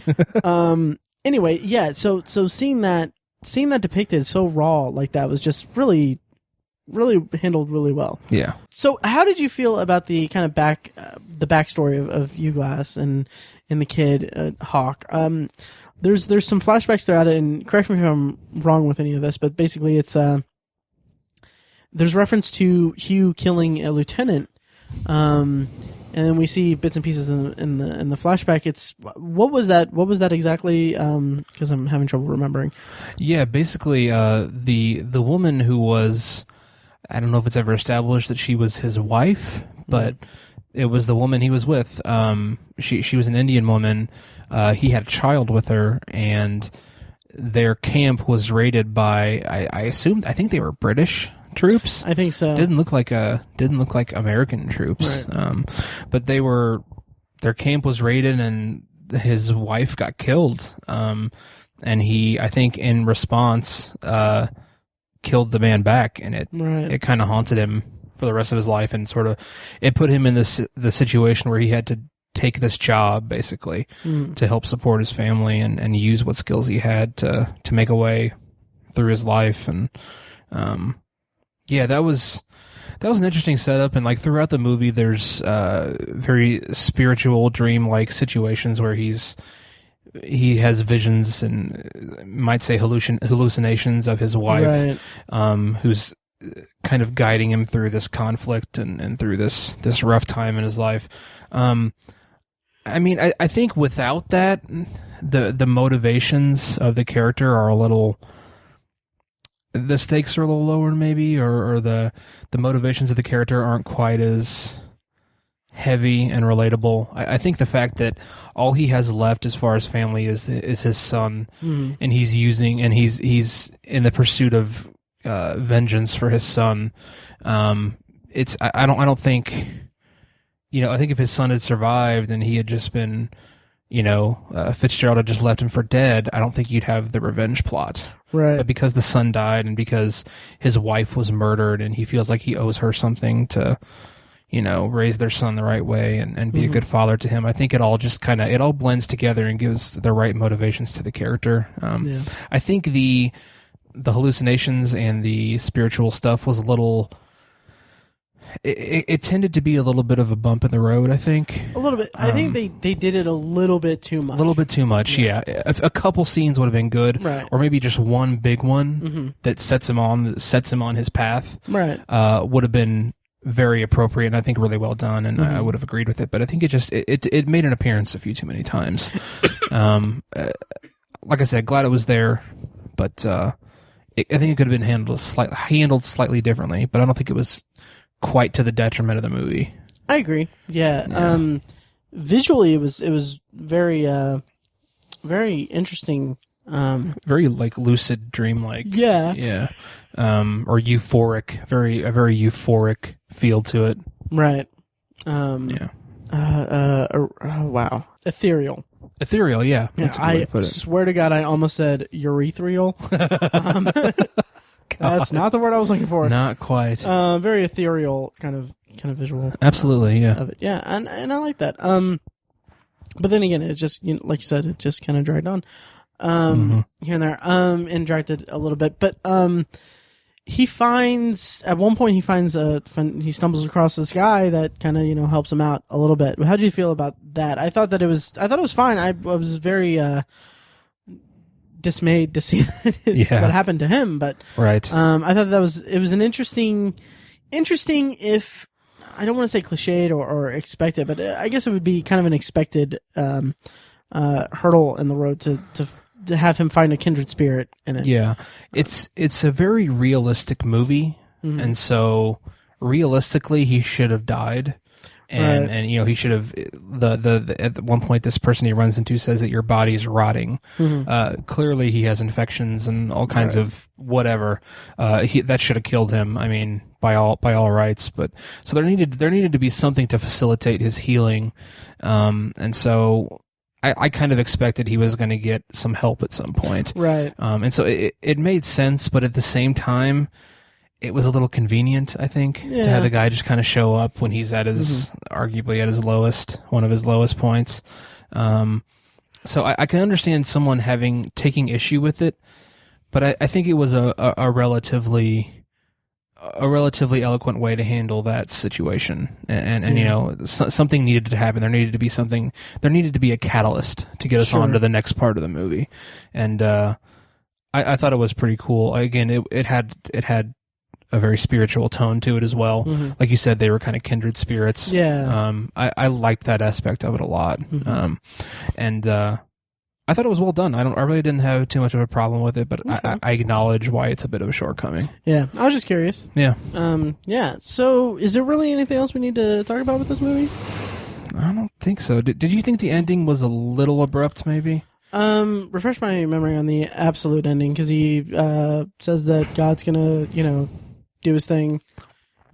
Anyway, yeah, so seeing that depicted so raw like that was just really, really handled really well. Yeah. So how did you feel about the kind of backstory of Hugh Glass and the kid Hawk? There's some flashbacks throughout it, and correct me if I'm wrong with any of this, but basically it's there's reference to Hugh killing a lieutenant. And then we see bits and pieces in the flashback. It's what was that exactly? Because I'm having trouble remembering. Yeah, basically, the woman who was, I don't know if it's ever established that she was his wife, but it was the woman he was with. She was an Indian woman. He had a child with her, and their camp was raided by I think they were British troops. I think so. Didn't look like American troops. Right. But their camp was raided and his wife got killed. And he, I think in response, killed the man back, and it kind of haunted him for the rest of his life, and sort of it put him in the situation where he had to take this job basically to help support his family and use what skills he had to make a way through his life. And yeah, that was an interesting setup, and like throughout the movie, there's very spiritual, dream-like situations where he has visions and might say hallucinations of his wife, who's kind of guiding him through this conflict and through this rough time in his life. I mean, I think without that, the motivations of the character are a little. The stakes are a little lower, maybe, or the motivations of the character aren't quite as heavy and relatable. I think the fact that all he has left as far as family is his son, and he's in the pursuit of vengeance for his son. I don't think, I think if his son had survived and he had just been, Fitzgerald had just left him for dead, I don't think you'd have the revenge plot. Right. But because the son died and because his wife was murdered and he feels like he owes her something to, raise their son the right way and be a good father to him, I think it all just it all blends together and gives the right motivations to the character. I think the hallucinations and the spiritual stuff was a little... It tended to be a little bit of a bump in the road, I think. A little bit. I think they did it a little bit too much. A little bit too much, yeah. A couple scenes would have been good, right. Or maybe just one big one that sets him on his path. Right. Would have been very appropriate and I think really well done, and I would have agreed with it. But I think it made an appearance a few too many times. Like I said, glad it was there, but I think it could have been handled slightly differently. But I don't think it was quite to the detriment of the movie. I agree. Yeah. Visually, it was very, very interesting. Very like lucid, dreamlike. Yeah. Yeah. Or euphoric. A very euphoric feel to it. Right. Yeah. Wow. Ethereal. Ethereal. Yeah. That's a good way to put it. Swear to God, I almost said urethral. That's not the word I was looking for. Not quite. Very ethereal kind of visual. Absolutely, yeah. Of it. Yeah, and I like that. But then again, it just like you said, it just kind of dragged on here and there, and dragged it a little bit. But he finds at one point he stumbles across this guy that kind of helps him out a little bit. How did you feel about that? I thought it was fine. I was very dismayed to see what happened to him, but right. I thought it was an interesting if I don't want to say cliched or expected, but I guess it would be kind of an expected hurdle in the road to to have him find a kindred spirit in it. Yeah, it's a very realistic movie, and so realistically, he should have died. And you know, he should have the at one point this person he runs into says that your body's rotting. Clearly he has infections and all kinds of whatever. That should have killed him. I mean, by all rights. But so there needed to be something to facilitate his healing. And so I kind of expected he was going to get some help at some point. Right. And so it made sense, but at the same time, it was a little convenient, I think, to have the guy just kind of show up when he's at his, arguably at his lowest, one of his lowest points. So I can understand someone taking issue with it, but I think it was a relatively eloquent way to handle that situation. And you know, something needed to happen. There needed to be a catalyst to get us on to the next part of the movie. And, I thought it was pretty cool. Again, it had a very spiritual tone to it as well. Like you said, they were kind of kindred spirits. Yeah. I liked that aspect of it a lot. And I thought it was well done. I really didn't have too much of a problem with it, but I acknowledge why it's a bit of a shortcoming. Yeah. I was just curious. Yeah. Yeah. So is there really anything else we need to talk about with this movie? I don't think so. Did you think the ending was a little abrupt, maybe? Refresh my memory on the absolute ending, because he says that God's gonna, do his thing.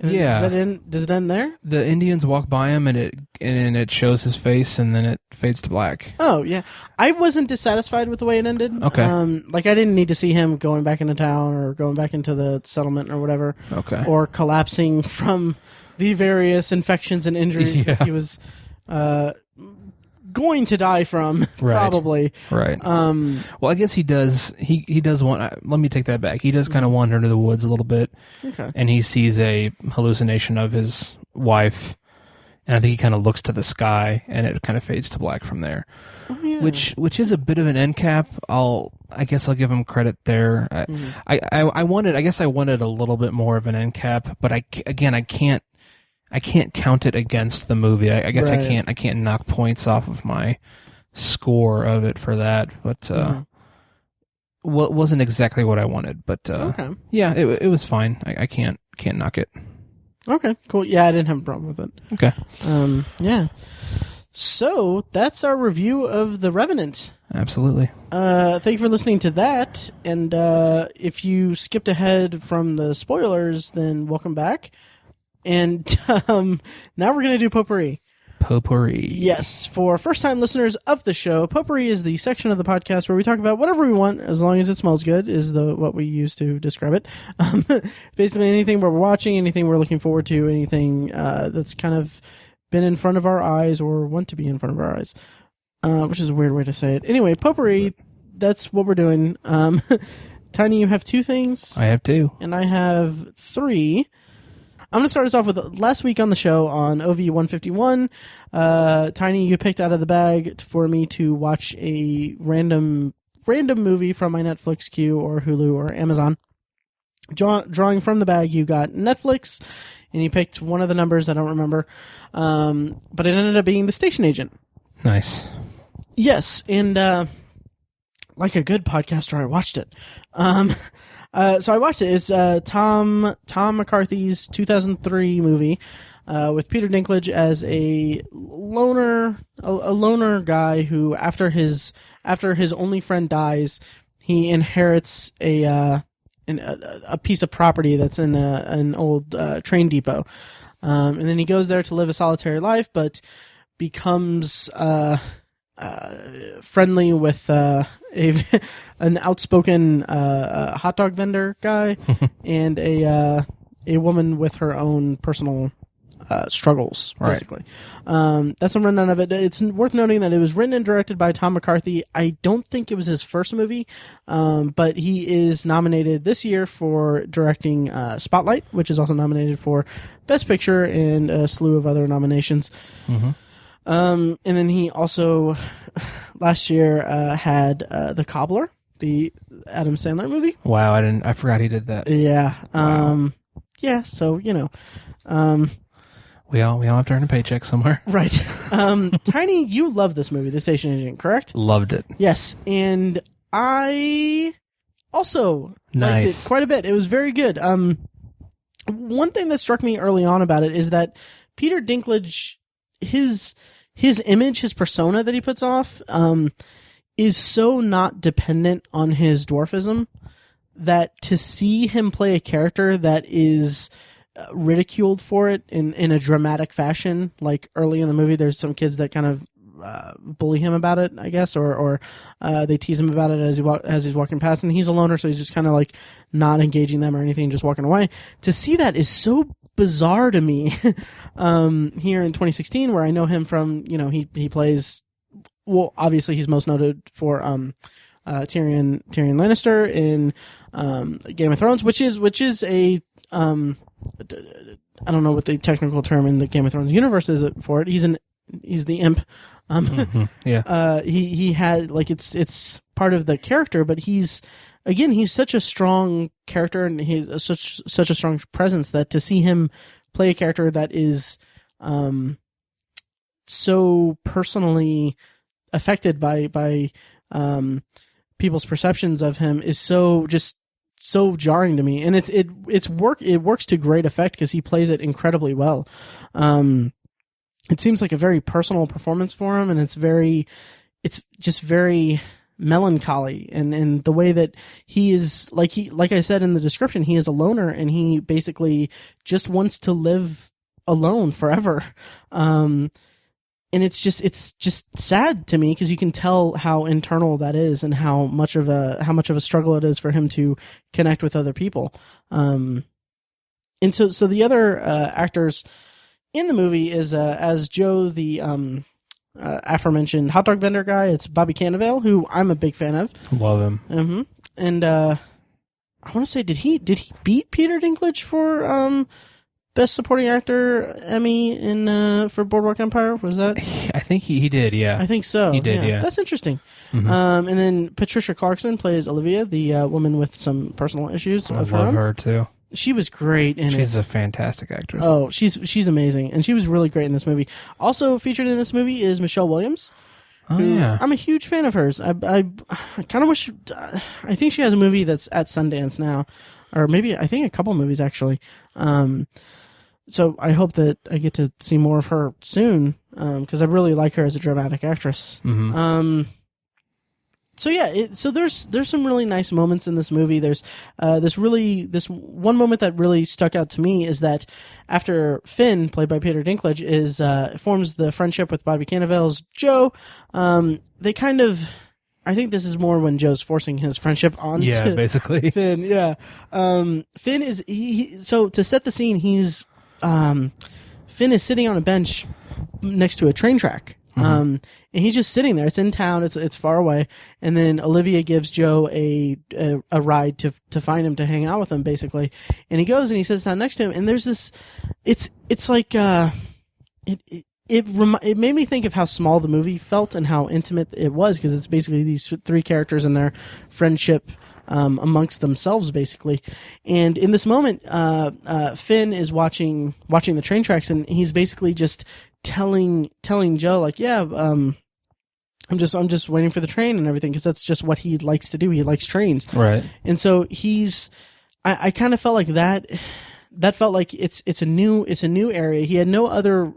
Yeah. Does it end there? The Indians walk by him, and it shows his face, and then it fades to black. Oh yeah, I wasn't dissatisfied with the way it ended. Okay. I didn't need to see him going back into town or going back into the settlement or whatever. Okay. Or collapsing from the various infections and injuries that he was going to die from, probably. Right. Well, I guess he does. He does want. Let me take that back. He does kind of wander into the woods a little bit. Okay. And he sees a hallucination of his wife, and I think he kind of looks to the sky, and it kind of fades to black from there. Oh, yeah. Which is a bit of an end cap. I guess I'll give him credit there. I wanted a little bit more of an end cap, but I can't count it against the movie. I guess I can't knock points off of my score of it for that. But wasn't exactly what I wanted. But yeah, it was fine. I can't knock it. Okay, cool. Yeah, I didn't have a problem with it. Okay. Yeah. So that's our review of The Revenant. Absolutely. Thank you for listening to that. And if you skipped ahead from the spoilers, then welcome back. And now we're going to do Potpourri. Potpourri. Yes, for first-time listeners of the show, Potpourri is the section of the podcast where we talk about whatever we want, as long as it smells good, is what we use to describe it. Basically, anything we're watching, anything we're looking forward to, anything that's kind of been in front of our eyes or want to be in front of our eyes, which is a weird way to say it. Anyway, Potpourri, that's what we're doing. Tiny, you have 2 things. I have 2. And I have 3. I'm going to start us off with last week on the show on OV151. Tiny, you picked out of the bag for me to watch a random movie from my Netflix queue or Hulu or Amazon. Drawing from the bag, you got Netflix, and you picked one of the numbers I don't remember, but it ended up being The Station Agent. Nice. Yes, and like a good podcaster, I watched it. So I watched it. It's Tom McCarthy's 2003 movie with Peter Dinklage as a loner guy who, after his only friend dies, he inherits a piece of property that's in an old train depot, and then he goes there to live a solitary life, but becomes friendly with an outspoken hot dog vendor guy and a woman with her own personal struggles, basically. That's a rundown of it. It's worth noting that it was written and directed by Tom McCarthy. I don't think it was his first movie, but he is nominated this year for directing Spotlight, which is also nominated for Best Picture and a slew of other nominations. And then he also last year had The Cobbler, the Adam Sandler movie. Wow, I forgot he did that. Yeah. Wow. Yeah, so, we all have to earn a paycheck somewhere. Right. Tiny, you love this movie, The Station Agent, correct? Loved it. Yes, and I also liked it quite a bit. It was very good. One thing that struck me early on about it is that Peter Dinklage, his image, his persona that he puts off, is so not dependent on his dwarfism that to see him play a character that is ridiculed for it in a dramatic fashion, like early in the movie, there's some kids that kind of bully him about it, I guess, or they tease him about it as he's walking past, and he's a loner, so he's just kind of like not engaging them or anything, just walking away. To see that is so bizarre to me. Here in 2016, where I know him from, he plays. Well, obviously he's most noted for Tyrion Lannister in Game of Thrones, which is a I don't know what the technical term in the Game of Thrones universe is for it. He's the imp. Yeah. He had, like, it's part of the character, but he's such a strong character, and he's such a strong presence that to see him play a character that is so personally affected by people's perceptions of him is so jarring to me, and it works to great effect because he plays it incredibly well. It seems like a very personal performance for him, and it's just very melancholy, and the way that he is, like I said in the description, he is a loner, and he basically just wants to live alone forever. And it's just sad to me because you can tell how internal that is, and how much of a struggle it is for him to connect with other people. And so the other actors in the movie is as Joe, the aforementioned hot dog vendor guy. It's Bobby Cannavale, who I'm a big fan of. Love him. Mm-hmm. And I want to say, did he beat Peter Dinklage for Best Supporting Actor Emmy for Boardwalk Empire? Was that? I think he did, yeah. I think so. He did, yeah. That's interesting. Mm-hmm. And then Patricia Clarkson plays Olivia, the woman with some personal issues. I love her too. She was great in it. She's a fantastic actress. Oh, she's amazing, and she was really great in this movie. Also featured in this movie is Michelle Williams. Oh, yeah. I'm a huge fan of hers. I kind of wish. I think she has a movie that's at Sundance now, or maybe I think a couple movies actually. So I hope that I get to see more of her soon, because I really like her as a dramatic actress. Mm-hmm. So yeah, so there's some really nice moments in this movie. There's this one moment that really stuck out to me is that after Finn, played by Peter Dinklage, forms the friendship with Bobby Cannavale's Joe, they kind of, I think this is more when Joe's forcing his friendship on basically Finn. Yeah, Finn is so to set the scene, Finn is sitting on a bench next to a train track. And he's just sitting there. It's in town. It's far away. And then Olivia gives Joe a ride to find him, to hang out with him, basically. And he goes and he sits down next to him. And there's this. It's like it made me think of how small the movie felt and how intimate it was, because it's basically these three characters and their friendship amongst themselves, basically. And in this moment, Finn is watching the train tracks, and he's basically just telling Joe, like, yeah, I'm just waiting for the train and everything, because that's just what he likes to do. He likes trains, right? And so I kind of felt like that felt like it's a new area. He had no other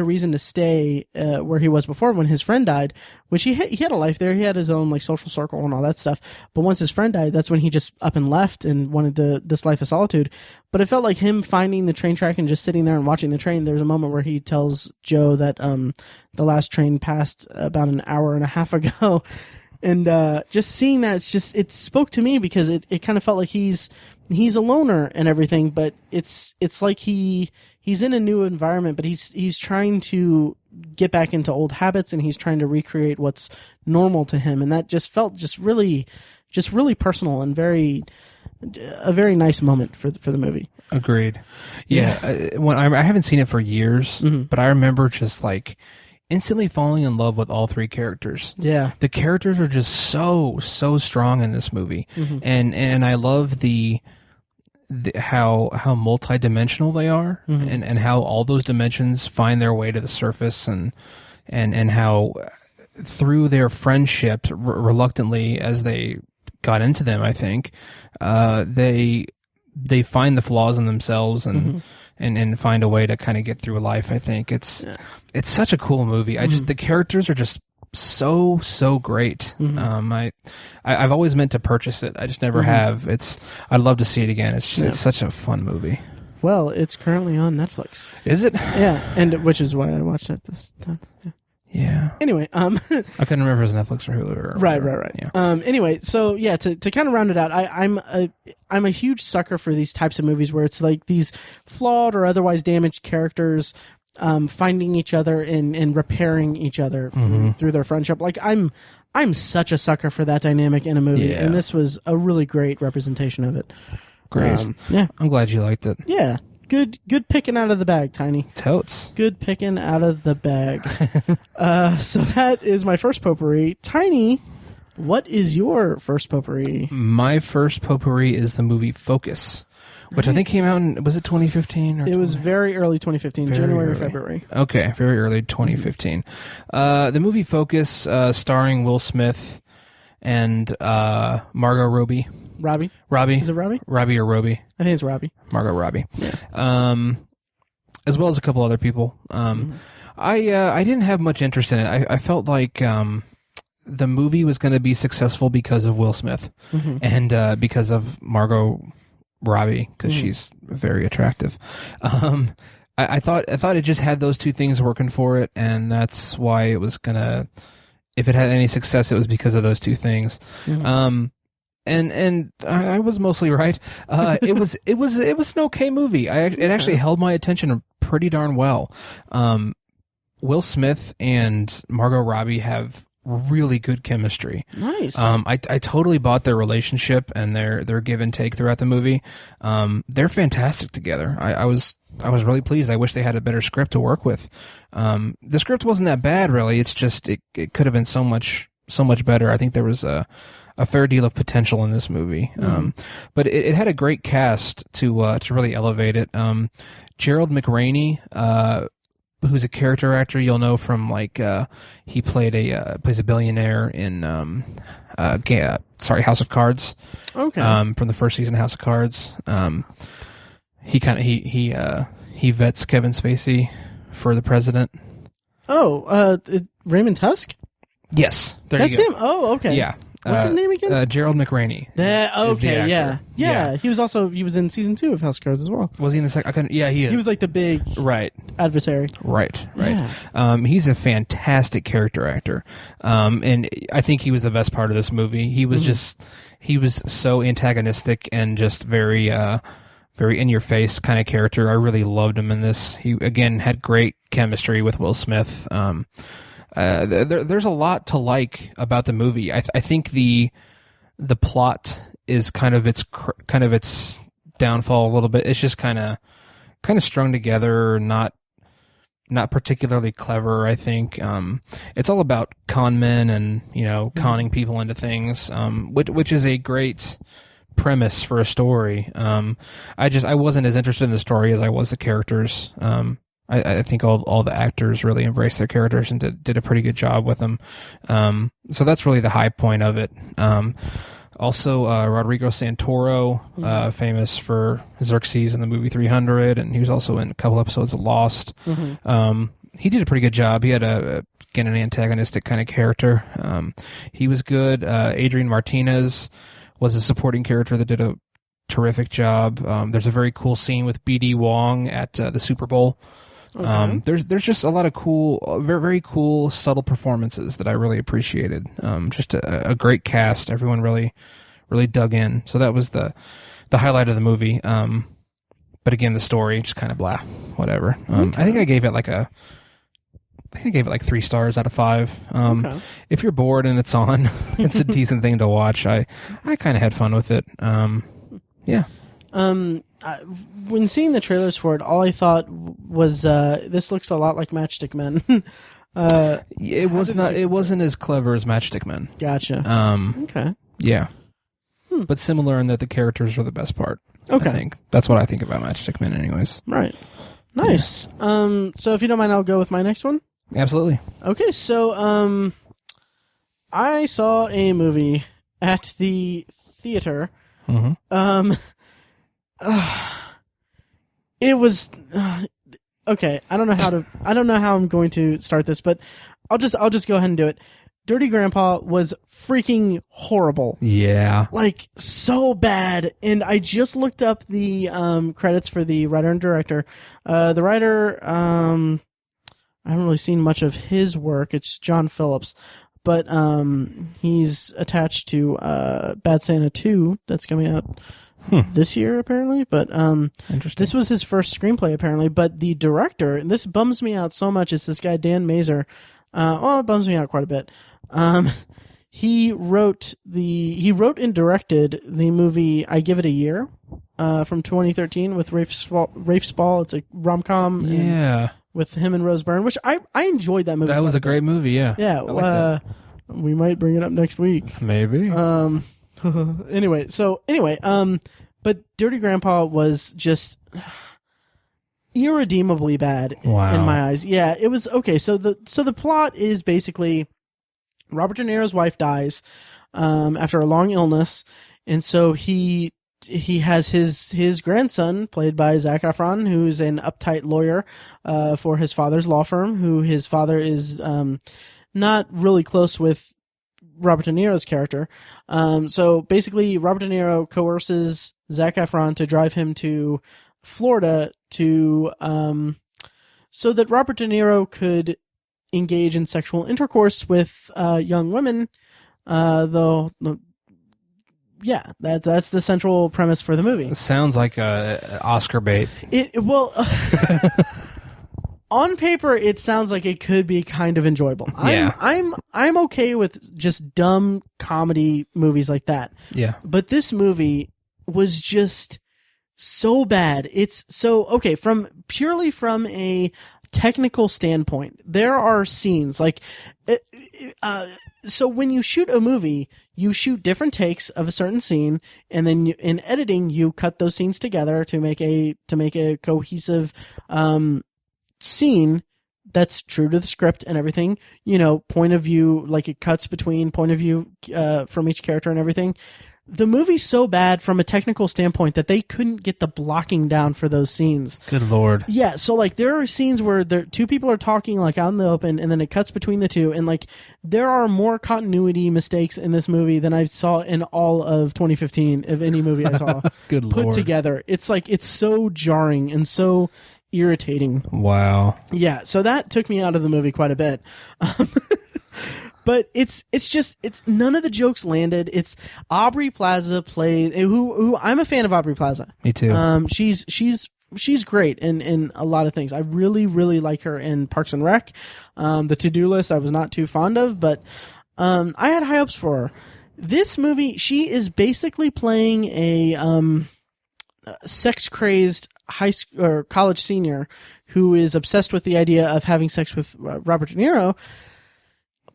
reason to stay where he was before when his friend died, which he had a life there. He had his own like social circle and all that stuff. But once his friend died, that's when he just up and left and wanted this life of solitude. But it felt like him finding the train track and just sitting there and watching the train. There's a moment where he tells Joe that the last train passed about an hour and a half ago. And just seeing that, it spoke to me, because it kind of felt like he's a loner and everything, but it's like he's in a new environment, but he's trying to get back into old habits, and he's trying to recreate what's normal to him. And that just felt really personal and a very nice moment for the movie. Agreed. Yeah. When I haven't seen it for years, but I remember just like instantly falling in love with all three characters. Yeah. The characters are just so strong in this movie. And I love how multidimensional they are, and how all those dimensions find their way to the surface, and how through their friendship, reluctantly as they got into them, I think, they find the flaws in themselves and find a way to kind of get through life. I think it's such a cool movie. The characters are just so great. I've always meant to purchase it. I just never have. I'd love to see it again. It's such a fun movie. Well, it's currently on Netflix. Is it? Yeah, and which is why I watched it this time. Yeah. Anyway, I couldn't remember if it was Netflix or Hulu. Or right. Yeah. Anyway, so yeah, to kind of round it out, I'm a huge sucker for these types of movies where it's like these flawed or otherwise damaged characters finding each other and repairing each other through their friendship. Like I'm such a sucker for that dynamic in a movie, and this was a really great representation of it. Great. Yeah. I'm glad you liked it. Yeah. Good picking out of the bag, Tiny. Totes. Good picking out of the bag. So that is my first potpourri. Tiny, what is your first potpourri? My first potpourri is the movie Focus, which I think came out in, was it 2015? Or it was very early 2015, January or February. Okay, very early 2015. The movie Focus, starring Will Smith and Margot Robbie. Robbie. Is it Robbie? Robbie or Robbie? I think it's Robbie. Margot Robbie. Yeah. As well as a couple other people. I didn't have much interest in it. I felt like the movie was going to be successful because of Will Smith and because of Margot Robbie, because she's very attractive. I thought it just had those two things working for it, and that's why it was gonna. If it had any success, it was because of those two things. And I was mostly right. It was an okay movie. It actually held my attention pretty darn well. Will Smith and Margot Robbie have really good chemistry. Nice. I totally bought their relationship and their give and take throughout the movie. They're fantastic together. I was really pleased. I wish they had a better script to work with. The script wasn't that bad, really. It's just it could have been so much better. I think there was a fair deal of potential in this movie. But it had a great cast to really elevate it. Gerald McRaney, who's a character actor you'll know from he plays a billionaire in House of Cards. Okay. From the first season of House of Cards. He vets Kevin Spacey for the president. Oh, Raymond Tusk? Yes. That's him? Oh, okay. Yeah. What's his name again? Gerald McRaney. Okay, yeah. He was in season 2 of House of Cards as well. Was he in the second? Yeah, he is. He was like the big adversary. Right. Yeah. He's a fantastic character actor. And I think he was the best part of this movie. He was he was so antagonistic and just very in your face kind of character. I really loved him in this. He again had great chemistry with Will Smith. There's a lot to like about the movie. I think the plot is kind of its downfall a little bit. It's just kind of strung together, not particularly clever. I think it's all about con men and conning people into things, which is a great premise for a story. I wasn't as interested in the story as I was the characters. I think all the actors really embraced their characters and did a pretty good job with them. So that's really the high point of it. Also, Rodrigo Santoro, famous for Xerxes in the movie 300, and he was also in a couple episodes of Lost. He did a pretty good job. He had an antagonistic kind of character. He was good. Adrian Martinez was a supporting character that did a terrific job. There's a very cool scene with B.D. Wong at the Super Bowl. Okay. There's just a lot of cool, very, very cool, subtle performances that I really appreciated. Just a great cast. Everyone really, really dug in. So that was the highlight of the movie. But again, the story just kind of blah, whatever. Okay. I think I gave it like 3 stars out of 5. If you're bored and it's on, it's a decent thing to watch. I kind of had fun with it. Yeah. When seeing the trailers for it, all I thought was this looks a lot like Matchstick Men. It wasn't as clever as Matchstick Men. Gotcha. Okay. Yeah. But similar in that the characters are the best part. Okay. I think that's what I think about Matchstick Men, anyways. Right. Nice. Yeah. So if you don't mind, I'll go with my next one. Absolutely. Okay. So I saw a movie at the theater. Mm-hmm. It was okay. I don't know how I'm going to start this, but I'll just go ahead and do it. Dirty Grandpa was freaking horrible. Yeah. Like, so bad. And I just looked up the credits for the writer and director. The writer, I haven't really seen much of his work. It's John Phillips. But he's attached to Bad Santa 2 that's coming out this year, apparently. But Interesting. this was his first screenplay, apparently. But the director, and this bums me out so much, is this guy, Dan Mazer. Well, it bums me out quite a bit. He wrote and directed the movie I Give It a Year from 2013 with Rafe Spall. It's a rom-com. Yeah. With him and Rose Byrne, which I enjoyed that movie. That was a great movie, yeah. Yeah. I like that. We might bring it up next week. Maybe. Anyway, but Dirty Grandpa was just irredeemably bad in my eyes. Yeah, it was okay. So the plot is basically Robert De Niro's wife dies after a long illness, and so he has his grandson, played by Zac Efron, who's an uptight lawyer for his father's law firm, who his father is not really close with Robert De Niro's character. So basically, Robert De Niro coerces Zac Efron to drive him to Florida to so that Robert De Niro could engage in sexual intercourse with young women, though... Yeah, that's the central premise for the movie. It sounds like a Oscar bait. On paper, it sounds like it could be kind of enjoyable. I'm okay with just dumb comedy movies like that. Yeah, but this movie was just so bad. It's so okay purely from a technical standpoint. There are scenes like. So when you shoot a movie, you shoot different takes of a certain scene, and then in editing, you cut those scenes together to make a cohesive scene that's true to the script and everything. You know, point of view, like it cuts between point of view from each character and everything. The movie's so bad from a technical standpoint that they couldn't get the blocking down for those scenes. Good Lord. Yeah, so like there are scenes where two people are talking like out in the open, and then it cuts between the two, and like there are more continuity mistakes in this movie than I saw in all of 2015 of any movie I saw Good put Lord. together. It's like it's so jarring and so irritating. Wow. Yeah, so that took me out of the movie quite a bit. But it's none of the jokes landed. It's Aubrey Plaza played who I'm a fan of Aubrey Plaza. Me too. She's great in a lot of things. I really, really like her in Parks and Rec. The To-Do List I was not too fond of, but I had high hopes for her. This movie, she is basically playing a sex-crazed high school or college senior who is obsessed with the idea of having sex with Robert De Niro.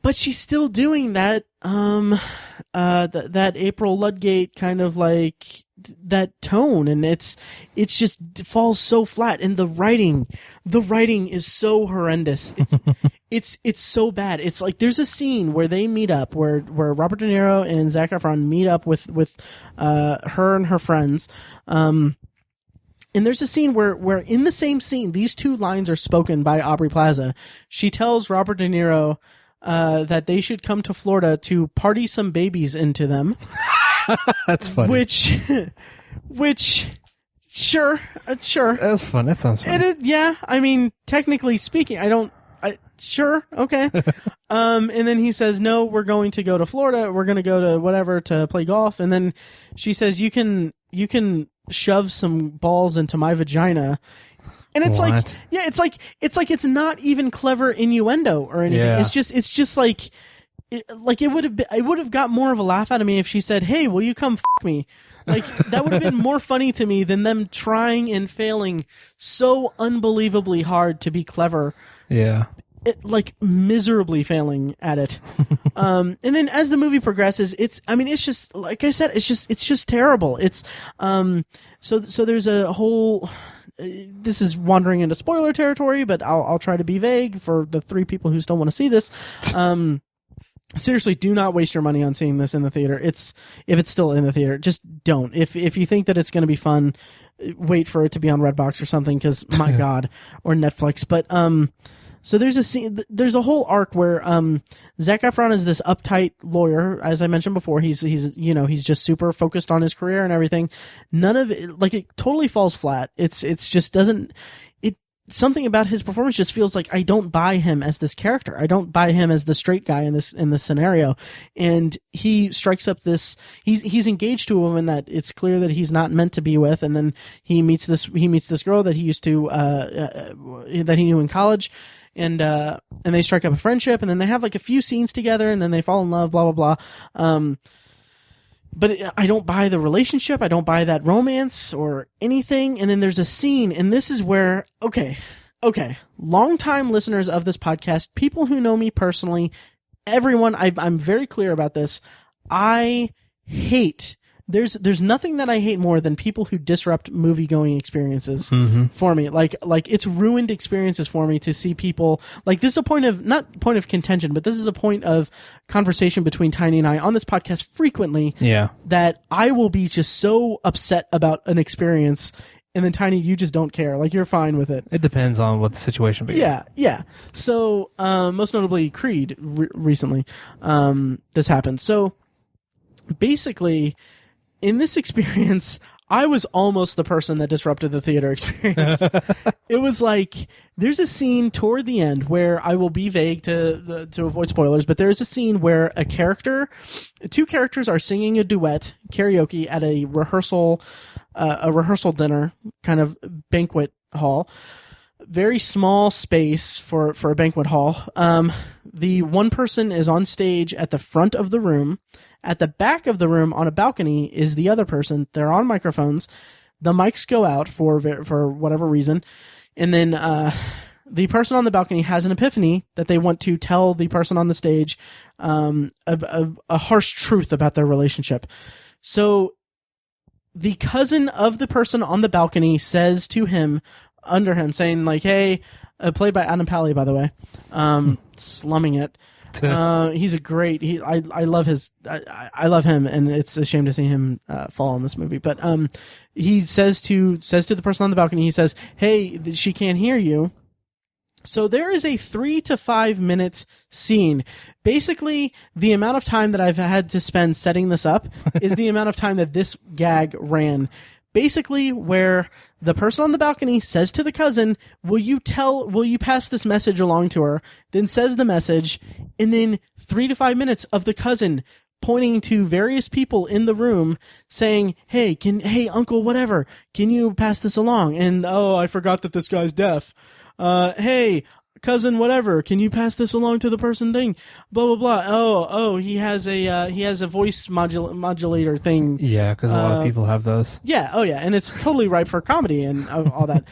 But she's still doing that, that April Ludgate kind of like that tone, and it just falls so flat. And the writing is so horrendous. It's so bad. It's like there's a scene where they meet up, where Robert De Niro and Zac Efron meet up with her and her friends. And there's a scene where in the same scene, these two lines are spoken by Aubrey Plaza. She tells Robert De Niro that they should come to Florida to party some babies into them. That's funny. Which, sure. That's fun. That sounds fun. Yeah, I mean, technically speaking, sure, okay. And then he says, no, we're going to go to Florida. We're going to go to whatever to play golf. And then she says, you can shove some balls into my vagina. And it's what? like, yeah, it's not even clever innuendo or anything. Yeah. It's just like, it would have got more of a laugh out of me if she said, "Hey, will you come f*** me?" Like that would have been more funny to me than them trying and failing so unbelievably hard to be clever. Yeah. Like miserably failing at it. And then as the movie progresses, it's just, like I said, it's just terrible. It's, so there's a whole, this is wandering into spoiler territory, but I'll try to be vague for the 3 people who still want to see this. seriously, do not waste your money on seeing this in the theater. If it's still in the theater, just don't. If you think that it's going to be fun, wait for it to be on Redbox or something, because my God, or Netflix. But so there's a scene, there's a whole arc where Zac Efron is this uptight lawyer, as I mentioned before. He's just super focused on his career and everything. None of it, like, it totally falls flat. It's just doesn't. Something about his performance just feels like I don't buy him as this character. I don't buy him as the straight guy in this scenario. And he strikes up this. He's engaged to a woman that it's clear that he's not meant to be with, and then he meets this girl that he used to that he knew in college, and they strike up a friendship, and then they have like a few scenes together, and then they fall in love. Blah blah blah. But I don't buy the relationship. I don't buy that romance or anything. And then there's a scene, and this is where, okay. Longtime listeners of this podcast, people who know me personally, everyone, I'm very clear about this. I hate, there's nothing that I hate more than people who disrupt movie-going experiences for me. Like it's ruined experiences for me to see people, like, this is a point of, not point of contention, but this is a point of conversation between Tiny and I on this podcast frequently. Yeah. That I will be just so upset about an experience, and then Tiny, you just don't care. Like, you're fine with it. It depends on what the situation be. Yeah. So, most notably Creed recently, this happened. So, basically, in this experience, I was almost the person that disrupted the theater experience. It was like, there's a scene toward the end where I will be vague to avoid spoilers, but there's a scene where two characters are singing a duet, karaoke, at a rehearsal dinner, kind of banquet hall. Very small space for a banquet hall. The one person is on stage at the front of the room. At the back of the room on a balcony is the other person. They're on microphones. The mics go out for whatever reason. And then the person on the balcony has an epiphany that they want to tell the person on the stage a harsh truth about their relationship. So the cousin of the person on the balcony says to him, under him, saying like, hey, played by Adam Pally, by the way, slumming it. He's a great. I love his. I love him, and it's a shame to see him fall in this movie. But he says to the person on the balcony, he says, "Hey, she can't hear you." So there is a 3 to 5 minutes scene. Basically, the amount of time that I've had to spend setting this up is the amount of time that this gag ran. Basically, where the person on the balcony says to the cousin, will you pass this message along to her? Then says the message, and then 3 to 5 minutes of the cousin pointing to various people in the room saying, hey, uncle, whatever, can you pass this along? And, oh, I forgot that this guy's deaf. Hey, cousin, whatever, can you pass this along to the person thing? Blah blah blah. Oh, he has a voice modulator thing. Yeah, because a lot of people have those. Yeah, oh yeah, and it's totally ripe for comedy and all that.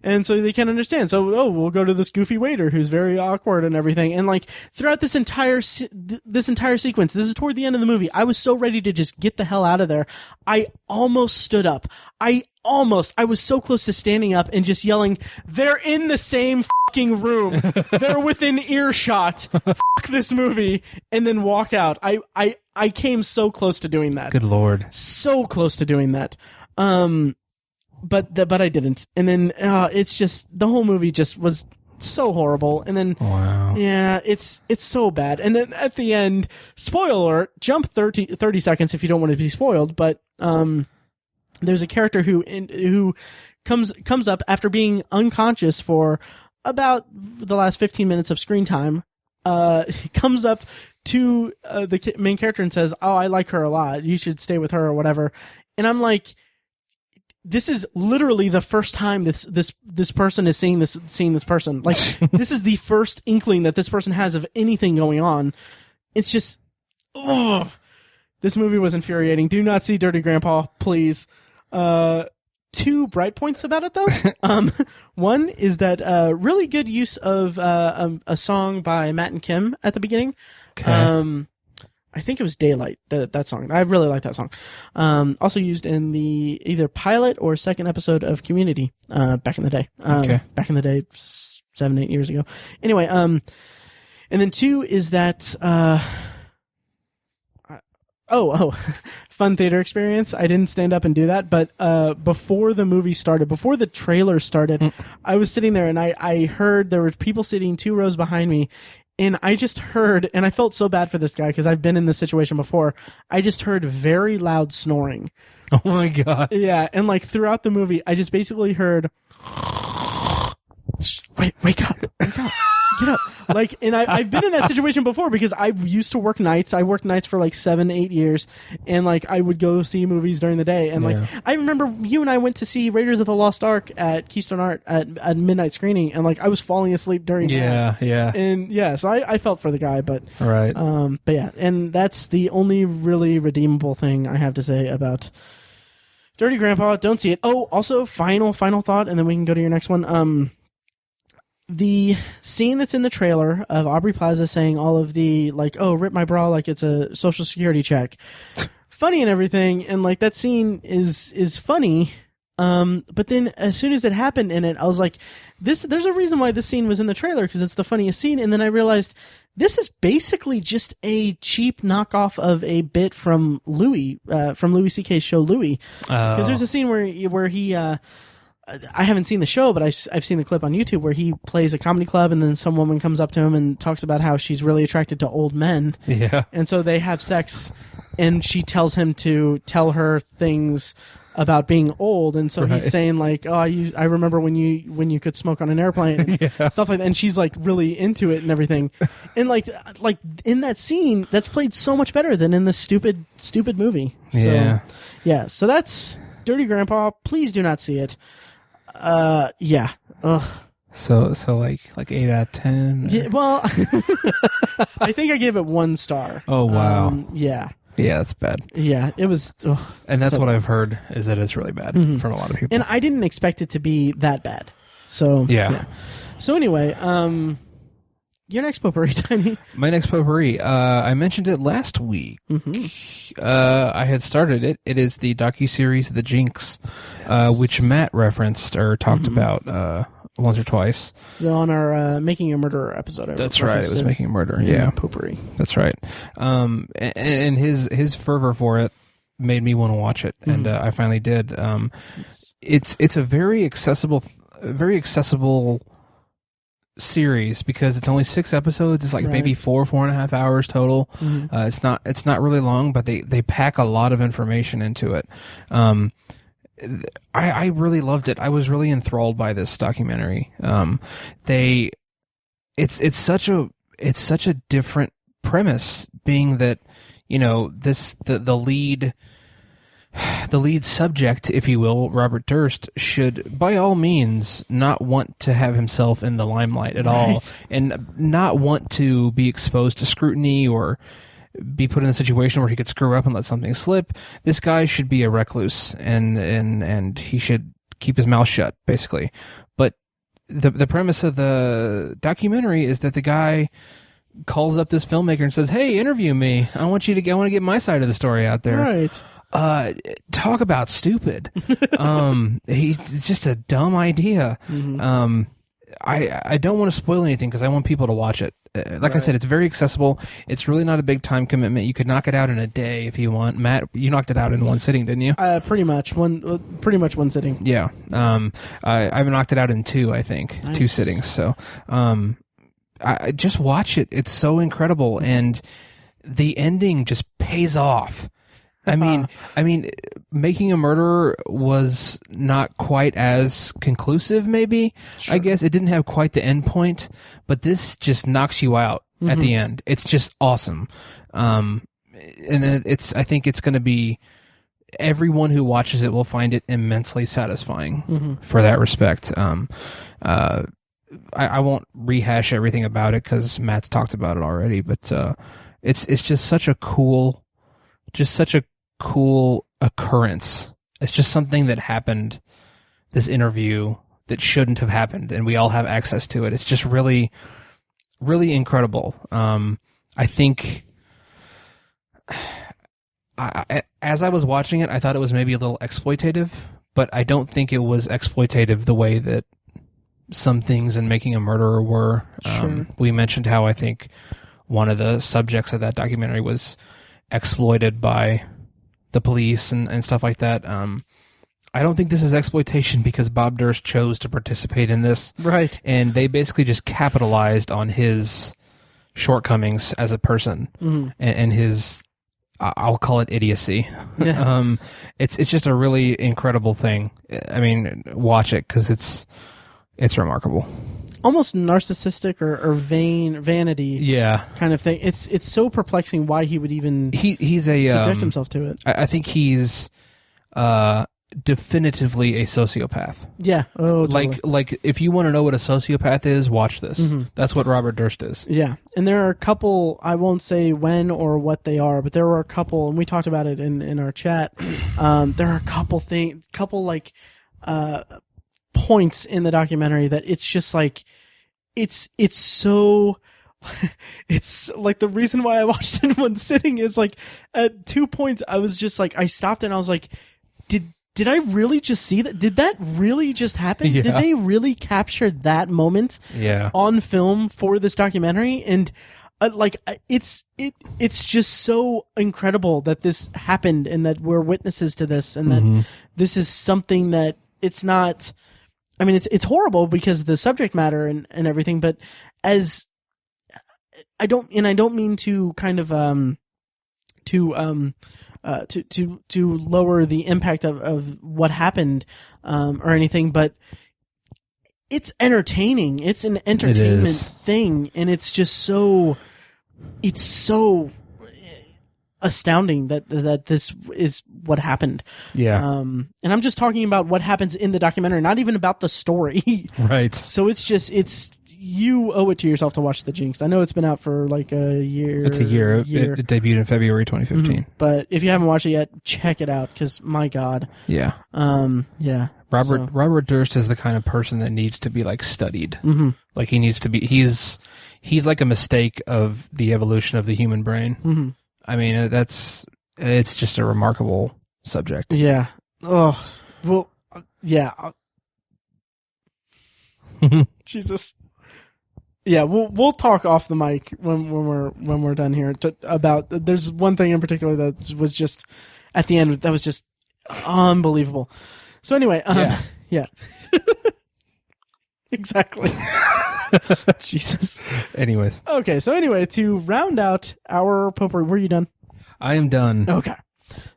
And so they can't understand. So we'll go to this goofy waiter who's very awkward and everything. And like throughout this entire sequence, this is toward the end of the movie, I was so ready to just get the hell out of there. I almost stood up. I was so close to standing up and just yelling, they're in the same fucking room. They're within earshot. Fuck this movie. And then walk out. I came so close to doing that. Good Lord. So close to doing that. But I didn't. And then, it's just, the whole movie just was so horrible. And then, wow. Yeah, it's so bad. And then at the end, spoiler alert, jump 30 seconds if you don't want to be spoiled, but, there's a character who comes up after being unconscious for about the last 15 minutes of screen time. He comes up to the main character and says, "Oh, I like her a lot. You should stay with her or whatever." And I'm like, this is literally the first time this person is seeing this person. Like, this is the first inkling that this person has of anything going on. It's just, this movie was infuriating. Do not see Dirty Grandpa, please. 2 bright points about it though. One is that really good use of a song by Matt and Kim at the beginning. Okay. I think it was Daylight, that song. I really like that song. Also used in the either pilot or second episode of Community back in the day. Okay. Back in the day, 7-8 years ago. Anyway, And then 2 is that fun theater experience. I didn't stand up and do that, but before the movie started, before the trailer started, I was sitting there and I heard there were people sitting 2 rows behind me, and I just heard, and I felt so bad for this guy because I've been in this situation before. I just heard very loud snoring. Oh my God. Yeah, and like throughout the movie, I just basically heard, wake up. Get up. Like, and I've been in that situation before because I used to work nights. I worked nights for like 7-8 years, and like I would go see movies during the day. And like I remember you and I went to see Raiders of the Lost Ark at Keystone Art at midnight screening, and like I was falling asleep during that. Yeah. And so I felt for the guy, but right. But yeah, and that's the only really redeemable thing I have to say about Dirty Grandpa. Don't see it. Oh, also final thought, and then we can go to your next one. The scene that's in the trailer of Aubrey Plaza saying all of the, like, oh, rip my bra like it's a social security check. Funny and everything, and, like, that scene is funny, but then as soon as it happened in it, I was like, there's a reason why this scene was in the trailer, because it's the funniest scene, and then I realized this is basically just a cheap knockoff of a bit from Louis C.K.'s show Louis. Because there's a scene where he... I haven't seen the show, but I've seen the clip on YouTube where he plays a comedy club, and then some woman comes up to him and talks about how she's really attracted to old men. Yeah. And so they have sex, and she tells him to tell her things about being old, and so he's saying like, "Oh, I remember when you could smoke on an airplane," and stuff like that. And she's like really into it and everything. And like in that scene, that's played so much better than in the stupid movie. So, yeah. So that's Dirty Grandpa. Please do not see it. Yeah. Ugh. So like 8 out of 10? Yeah, well, I think I gave it 1 star. Oh, wow. Yeah. Yeah, that's bad. Yeah, it was. And that's what I've heard, is that it's really bad from a lot of people. And I didn't expect it to be that bad. So, yeah. So anyway, your next potpourri, Tiny. My next potpourri, I mentioned it last week. I had started it. It is the docuseries The Jinx, which Matt referenced or talked about once or twice. So on our Making a Murderer episode. That's right. It was Making a Murderer. Yeah. Potpourri. That's right. And his fervor for it made me want to watch it, and I finally did. It's a very accessible series because it's only 6 episodes. It's like maybe 4.5 hours total. It's not really long, but they pack a lot of information into it. I really loved it. I was really enthralled by this documentary. It's such a different premise, being that, you know, the lead subject, if you will, Robert Durst, should by all means not want to have himself in the limelight at all, and not want to be exposed to scrutiny or be put in a situation where he could screw up and let something slip. This guy should be a recluse, and he should keep his mouth shut, basically. But the premise of the documentary is that the guy calls up this filmmaker and says, "Hey, interview me. I want to get my side of the story out there." Right. Talk about stupid. It's just a dumb idea. I don't want to spoil anything because I want people to watch it. Like I said, it's very accessible. It's really not a big time commitment. You could knock it out in a day if you want. Matt, you knocked it out in one sitting, didn't you? Pretty much one sitting. Yeah. I've knocked it out in 2, I think. Nice. 2 sittings. So, I just watch it. It's so incredible, and the ending just pays off. I mean, Making a Murderer was not quite as conclusive, maybe. Sure. I guess it didn't have quite the end point, but this just knocks you out at the end. It's just awesome. And I think it's going to be, everyone who watches it will find it immensely satisfying for that respect. I won't rehash everything about it because Matt's talked about it already, but it's just such a cool occurrence. It's just something that happened, this interview, that shouldn't have happened, and we all have access to it. It's just really, really incredible. I think as I was watching it, I thought it was maybe a little exploitative, but I don't think it was exploitative the way that some things in Making a Murderer were. Sure. We mentioned how I think one of the subjects of that documentary was exploited by the police and stuff like that. I don't think this is exploitation because Bob Durst chose to participate in this. Right. And they basically just capitalized on his shortcomings as a person and his, I'll call it idiocy. Yeah. It's just a really incredible thing. I mean, watch it because it's remarkable. Almost narcissistic or vanity kind of thing. It's so perplexing why he would even subject himself to it. I think he's definitively a sociopath. Yeah. Oh, totally. Like if you want to know what a sociopath is, watch this. That's what Robert Durst is. Yeah. And there are a couple, I won't say when or what they are, but there were a couple, and we talked about it in our chat. There are a couple points in the documentary that it's just like, it's so, it's like the reason why I watched it in one sitting is like at 2 points, I was just like, I stopped and I was like, did I really just see that? Did that really just happen? Yeah. Did they really capture that moment on film for this documentary? And it's just so incredible that this happened and that we're witnesses to this and that this is something that it's not. I mean, it's horrible because of the subject matter and everything, but as I don't mean to kind of to lower the impact of what happened or anything, but it's entertaining. It's an entertainment thing, and it's just so astounding that this is what happened. Yeah. And I'm just talking about what happens in the documentary, not even about the story. Right. So you owe it to yourself to watch The Jinx. I know it's been out for like a year. It's a year. It debuted in February 2015. But if you haven't watched it yet, check it out because my God. Yeah. Yeah. Robert Durst is the kind of person that needs to be like studied. Like he needs to be. He's like a mistake of the evolution of the human brain. I mean, it's just a remarkable subject. Yeah. Oh, well, yeah. Jesus. Yeah, we'll talk off the mic when we're done here about. There's one thing in particular that was just at the end that was just unbelievable. So anyway, yeah. Exactly. Jesus. Anyways. Okay, so anyway, to round out our potpourri, were you done? I am done. Okay.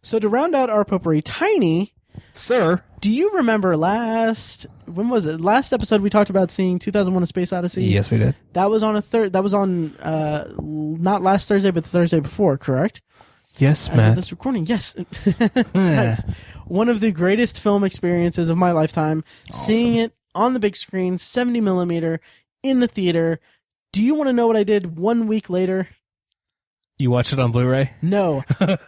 So to round out our potpourri, Tiny, sir, do you remember last episode we talked about seeing 2001: A Space Odyssey? Yes, we did. That was on not last Thursday, but the Thursday before, correct? Yes, As Matt. of this recording, yes. Nice. One of the greatest film experiences of my lifetime. Awesome. Seeing it on the big screen, 70 millimeter, in the theater. Do you want to know what I did 1 week later? You watched it on Blu-ray? No.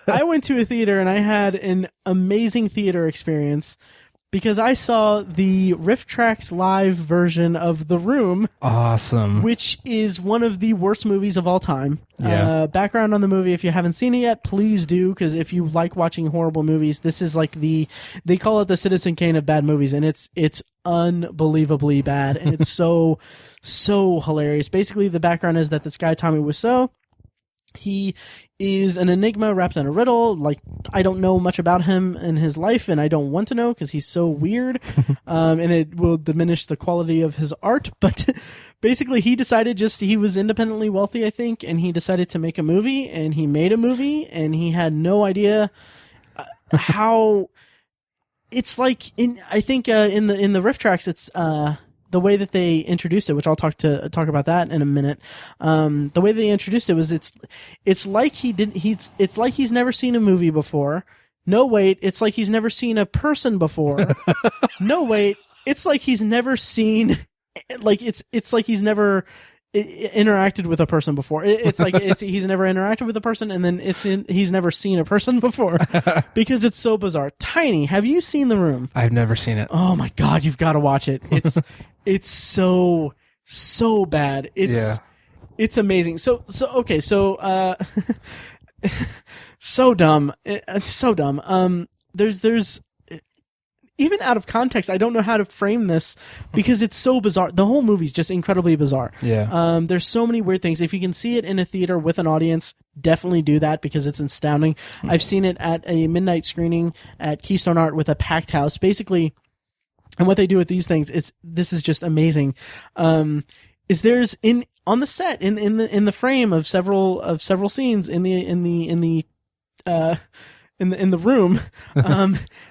I went to a theater and I had an amazing theater experience because I saw the RiffTrax live version of The Room. Awesome. Which is one of the worst movies of all time. Yeah. Background on the movie, if you haven't seen it yet, please do, because if you like watching horrible movies, this is like they call it the Citizen Kane of bad movies, and it's unbelievably bad, and it's so hilarious. Basically, the background is that this guy, Tommy Wiseau, he is an enigma wrapped in a riddle. Like, I don't know much about him and his life, and I don't want to know because he's so weird, and it will diminish the quality of his art. But basically, he was independently wealthy, I think, and he decided to make a movie, and he made a movie, and he had no idea how. It's like in the RiffTrax, it's the way that they introduced it, which I'll talk about that in a minute. The way they introduced it was it's like he's never seen a movie before. No, wait, it's like he's never seen a person before. No, wait, it's like he's never seen, like it's like he's never interacted with a person before. He's never interacted with a person, and then he's never seen a person before because it's so bizarre. Tiny, have you seen The Room? I've never seen it. Oh my God, you've got to watch it. It's so bad. It's amazing. So so dumb. It's so dumb. There's even out of context, I don't know how to frame this because it's so bizarre. The whole movie's just incredibly bizarre. Yeah. There's so many weird things. If you can see it in a theater with an audience, definitely do that because it's astounding. I've seen it at a midnight screening at Keystone Art with a packed house. Basically, and what they do with these things, this is just amazing. Is there's on the set in the frame of several scenes in the room,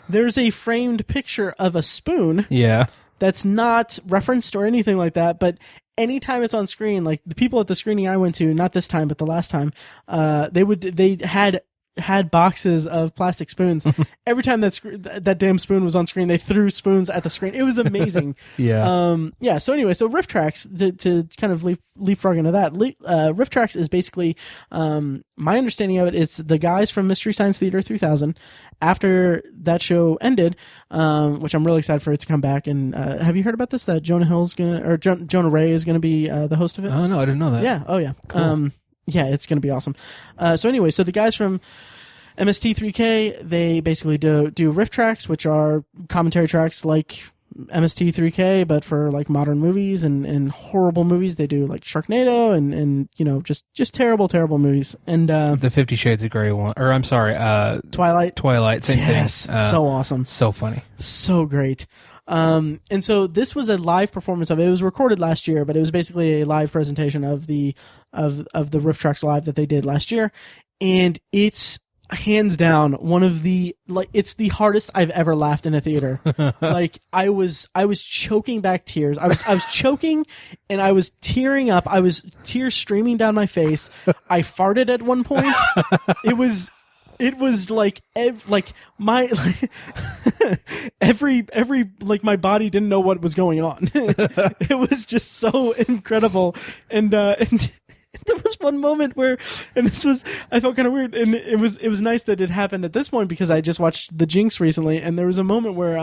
there's a framed picture of a spoon. Yeah. That's not referenced or anything like that, but anytime it's on screen, like the people at the screening I went to, not this time, but the last time, they had boxes of plastic spoons. Every time that damn spoon was on screen, they threw spoons at the screen. It was amazing. Yeah. So anyway, so RiffTrax, to kind of leapfrog into that, RiffTrax is basically, my understanding of it is the guys from Mystery Science Theater 3000. After that show ended, which I'm really excited for it to come back. And have you heard about this? That Jonah Ray is gonna be the host of it. Oh no, I didn't know that. Yeah. Oh yeah. Cool. Yeah, it's going to be awesome. So anyway, so the guys from MST3K, they basically do RiffTrax, which are commentary tracks like MST3K, but for like modern movies and horrible movies. They do like Sharknado and just terrible movies. And the 50 Shades of Grey one, or I'm sorry, Twilight, same thing. So awesome. So funny. So great. And so this was a live performance of it. It was recorded last year, but it was basically a live presentation of the RiffTrax Live that they did last year. And it's hands down one of the, it's the hardest I've ever laughed in a theater. Like I was choking back tears. I was choking and I was tearing up. I was tears streaming down my face. I farted at one point. It was like my my body didn't know what was going on. It was just so incredible. And there was one moment where, and I felt kind of weird, and it was nice that it happened at this point because I just watched the Jinx recently, and there was a moment where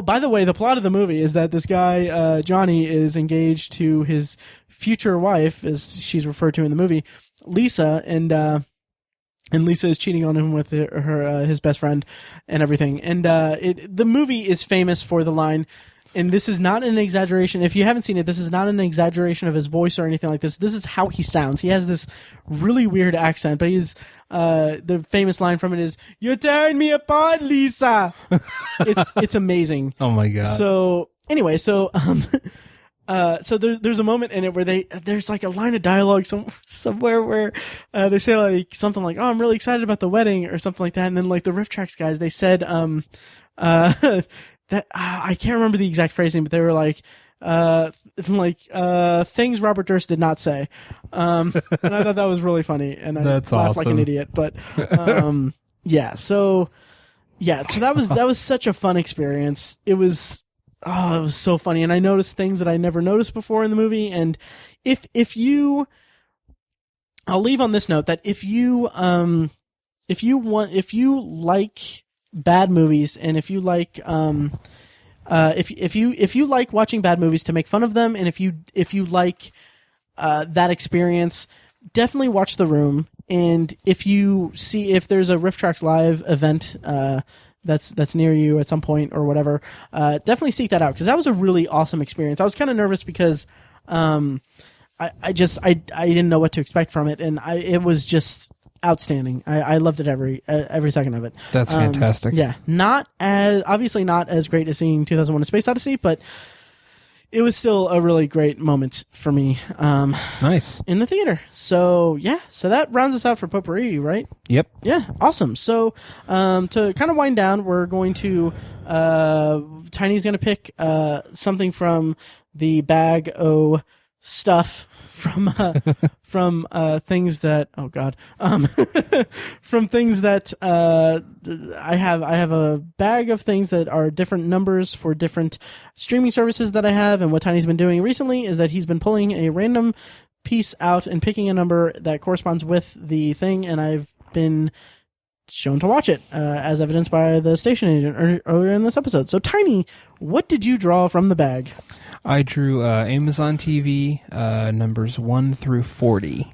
by the way, the plot of the movie is that this guy Johnny is engaged to his future wife, as she's referred to in the movie, Lisa, and Lisa is cheating on him with his best friend and everything. And the movie is famous for the line, and this is not an exaggeration. If you haven't seen it, this is not an exaggeration of his voice or anything like this. This is how he sounds. He has this really weird accent, but the famous line from it is, "You're tearing me apart, Lisa." It's amazing. Oh my God. So anyway, so there's a moment in it where there's like a line of dialogue somewhere where they say like something like, "Oh, I'm really excited about the wedding," or something like that. And then like the RiffTrax guys, they said that I can't remember the exact phrasing, but they were like things Robert Durst did not say. And I thought that was really funny, and I laughed like an idiot. But so that was such a fun experience. It was so funny, and I noticed things that I never noticed before in the movie. And I'll leave on this note that if you like bad movies, and if you like if you like watching bad movies to make fun of them, and if you like that experience, definitely watch The Room. And if there's a RiffTrax Live event that's near you at some point or whatever, definitely seek that out, because that was a really awesome experience. I was kind of nervous because I didn't know what to expect from it, and it was just outstanding. I loved it every second of it. That's fantastic. Yeah, obviously not as great as seeing 2001: A Space Odyssey, but it was still a really great moment for me. Nice. In the theater. So yeah, so that rounds us out for Potpourri, right? Yep. Yeah, awesome. So to kind of wind down, we're going to Tiny's going to pick something from the bag o' stuff from things that from things that I have a bag of things that are different numbers for different streaming services that I have. And what Tiny's been doing recently is that he's been pulling a random piece out and picking a number that corresponds with the thing, and I've been shown to watch it, as evidenced by the station agent earlier in this episode. So Tiny, what did you draw from the bag? I drew Amazon TV numbers 1 through 40.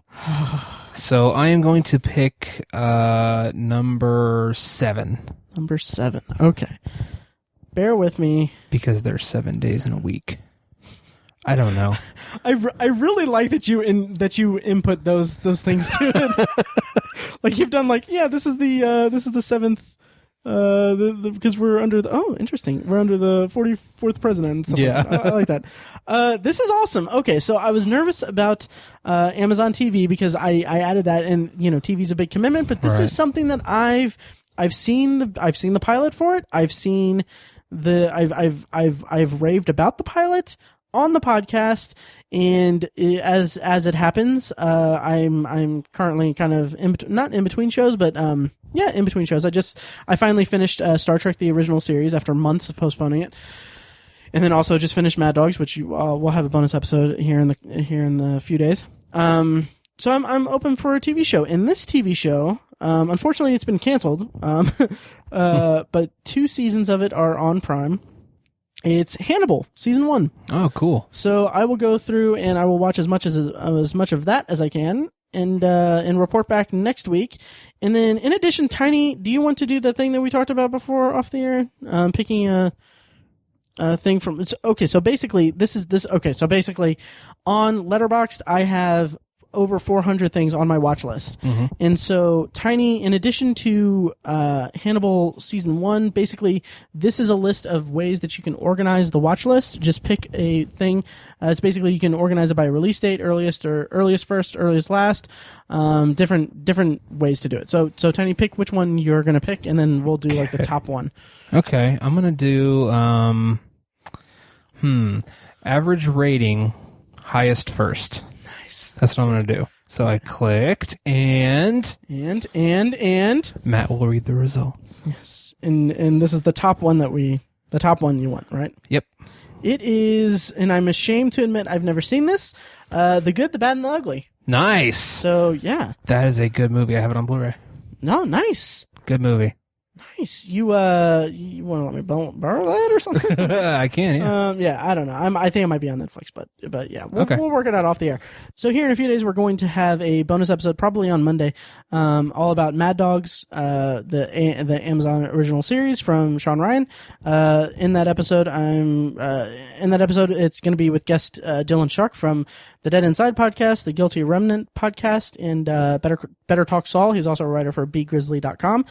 So I am going to pick number 7. Number 7. Okay. bear with me. Because there's 7 days in a week. I don't know. I really like that you input those things to it. Like you've done this is the seventh because we're under the interesting. We're under the 44th president and stuff like that. I like that. This is awesome. Okay, so I was nervous about Amazon TV because I added that, and TV's a big commitment, but this is something that I've seen the pilot for it. I've raved about the pilot on the podcast, and as it happens, I'm currently kind of not in between shows, but in between shows. I finally finished Star Trek: The Original Series after months of postponing it, and then also just finished Mad Dogs, which we'll have a bonus episode here in the few days. So I'm open for a TV show. In this TV show, unfortunately, it's been canceled, but 2 seasons of it are on Prime. It's Hannibal, season 1. Oh, cool. So I will go through and I will watch as much of that as I can, and report back next week. And then, in addition, Tiny, do you want to do the thing that we talked about before off the air? Picking a thing from. Okay, so basically, So basically, on Letterboxd, I have over 400 things on my watch list. Mm-hmm. And so Tiny, in addition to Hannibal season 1, basically this is a list of ways that you can organize the watch list. Just pick a thing. It's basically you can organize it by release date, earliest first, earliest last, different ways to do it. So Tiny, pick which one you're going to pick, and then we'll do like the top one. Okay, I'm going to do average rating, highest first. That's what I'm going to do. So I clicked, and Matt will read the results. Yes, and this is the top one you want, right? Yep. It is, and I'm ashamed to admit I've never seen this. The Good, the Bad, and the Ugly. Nice. So yeah, that is a good movie. I have it on Blu-ray. No, nice. Good movie. Nice. You want to let me borrow that or something? I can, yeah. I don't know. I think it might be on Netflix, but yeah, we'll work it out off the air. So here in a few days, we're going to have a bonus episode, probably on Monday, all about Mad Dogs, the Amazon original series from Sean Ryan. In that episode, it's going to be with guest Dylan Shark from the Dead Inside podcast, the Guilty Revenant podcast, and Better Talk Saul. He's also a writer for BeGrizzly.com.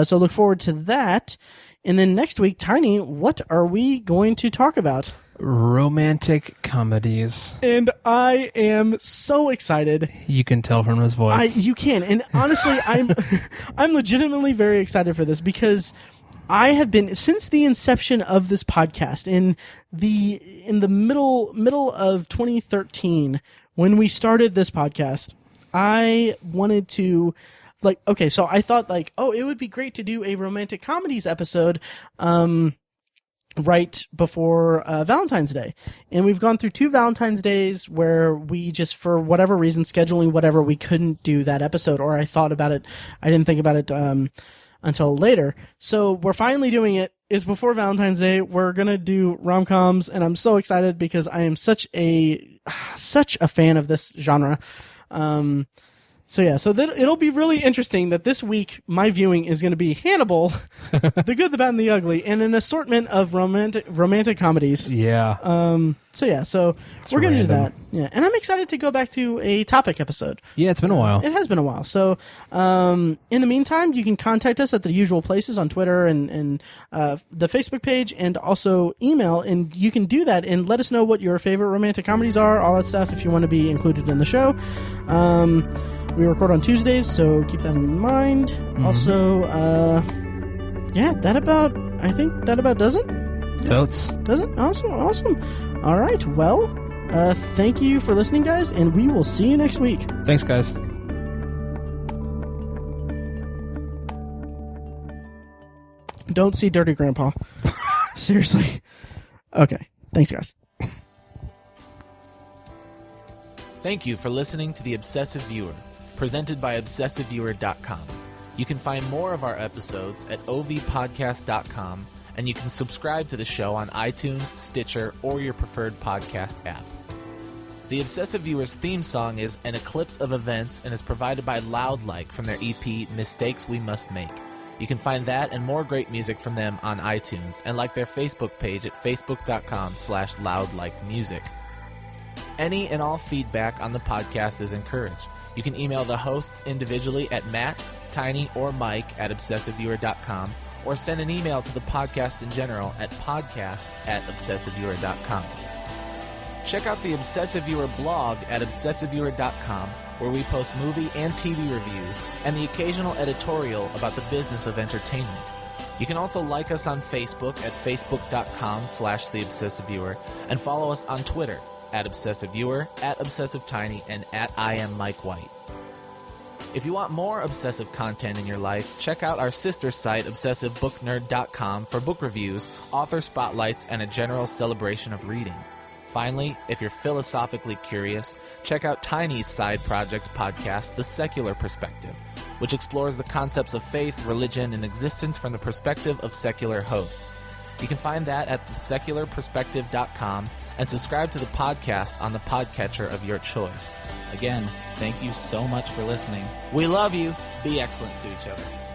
So look forward to that. And then next week, Tiny, what are we going to talk about? Romantic comedies. And I am so excited. You can tell from his voice. You can. And honestly, I'm legitimately very excited for this because I have been, since the inception of this podcast in the middle of 2013, when we started this podcast, I wanted to so I thought it would be great to do a romantic comedies episode right before Valentine's Day. And we've gone through 2 Valentine's Days where we just, for whatever reason, scheduling whatever, we couldn't do that episode, or I thought about it. I didn't think about it until later. So we're finally doing it. It's before Valentine's Day. We're going to do rom-coms, and I'm so excited because I am such a fan of this genre. So it'll be really interesting that this week my viewing is going to be Hannibal, The Good, the Bad, and the Ugly, and an assortment of romantic comedies. Yeah. So we're going to do that. Yeah, and I'm excited to go back to a topic episode. Yeah, it's been a while. It has been a while. So in the meantime, you can contact us at the usual places on Twitter and the Facebook page, and also email, and you can do that and let us know what your favorite romantic comedies are, all that stuff, if you want to be included in the show. We record on Tuesdays, so keep that in mind. Mm-hmm. Also, I think that about does it. Totes. Does it? Awesome. All right, well, thank you for listening, guys, and we will see you next week. Thanks, guys. Don't see Dirty Grandpa. Seriously. Okay, thanks, guys. Thank you for listening to The Obsessive Viewer, presented by ObsessiveViewer.com. You can find more of our episodes at ovpodcast.com, and you can subscribe to the show on iTunes, Stitcher, or your preferred podcast app. The Obsessive Viewer's theme song is An Eclipse of Events and is provided by Loudlike from their EP Mistakes We Must Make. You can find that and more great music from them on iTunes and like their Facebook page at facebook.com/loudlikemusic. Any and all feedback on the podcast is encouraged. You can email the hosts individually at Matt, Tiny, or Mike at obsessiveviewer.com, or send an email to the podcast in general at podcast@obsessiveviewer.com. Check out the Obsessive Viewer blog at obsessiveviewer.com, where we post movie and TV reviews and the occasional editorial about the business of entertainment. You can also like us on Facebook at facebook.com/theobsessiveviewer and follow us on Twitter at obsessiveviewer, at obsessivetiny, and at IamMikeWhite. If you want more obsessive content in your life, check out our sister site, obsessivebooknerd.com, for book reviews, author spotlights, and a general celebration of reading. Finally, if you're philosophically curious, check out Tiny's side project podcast, The Secular Perspective, which explores the concepts of faith, religion, and existence from the perspective of secular hosts. You can find that at thesecularperspective.com and subscribe to the podcast on the podcatcher of your choice. Again, thank you so much for listening. We love you. Be excellent to each other.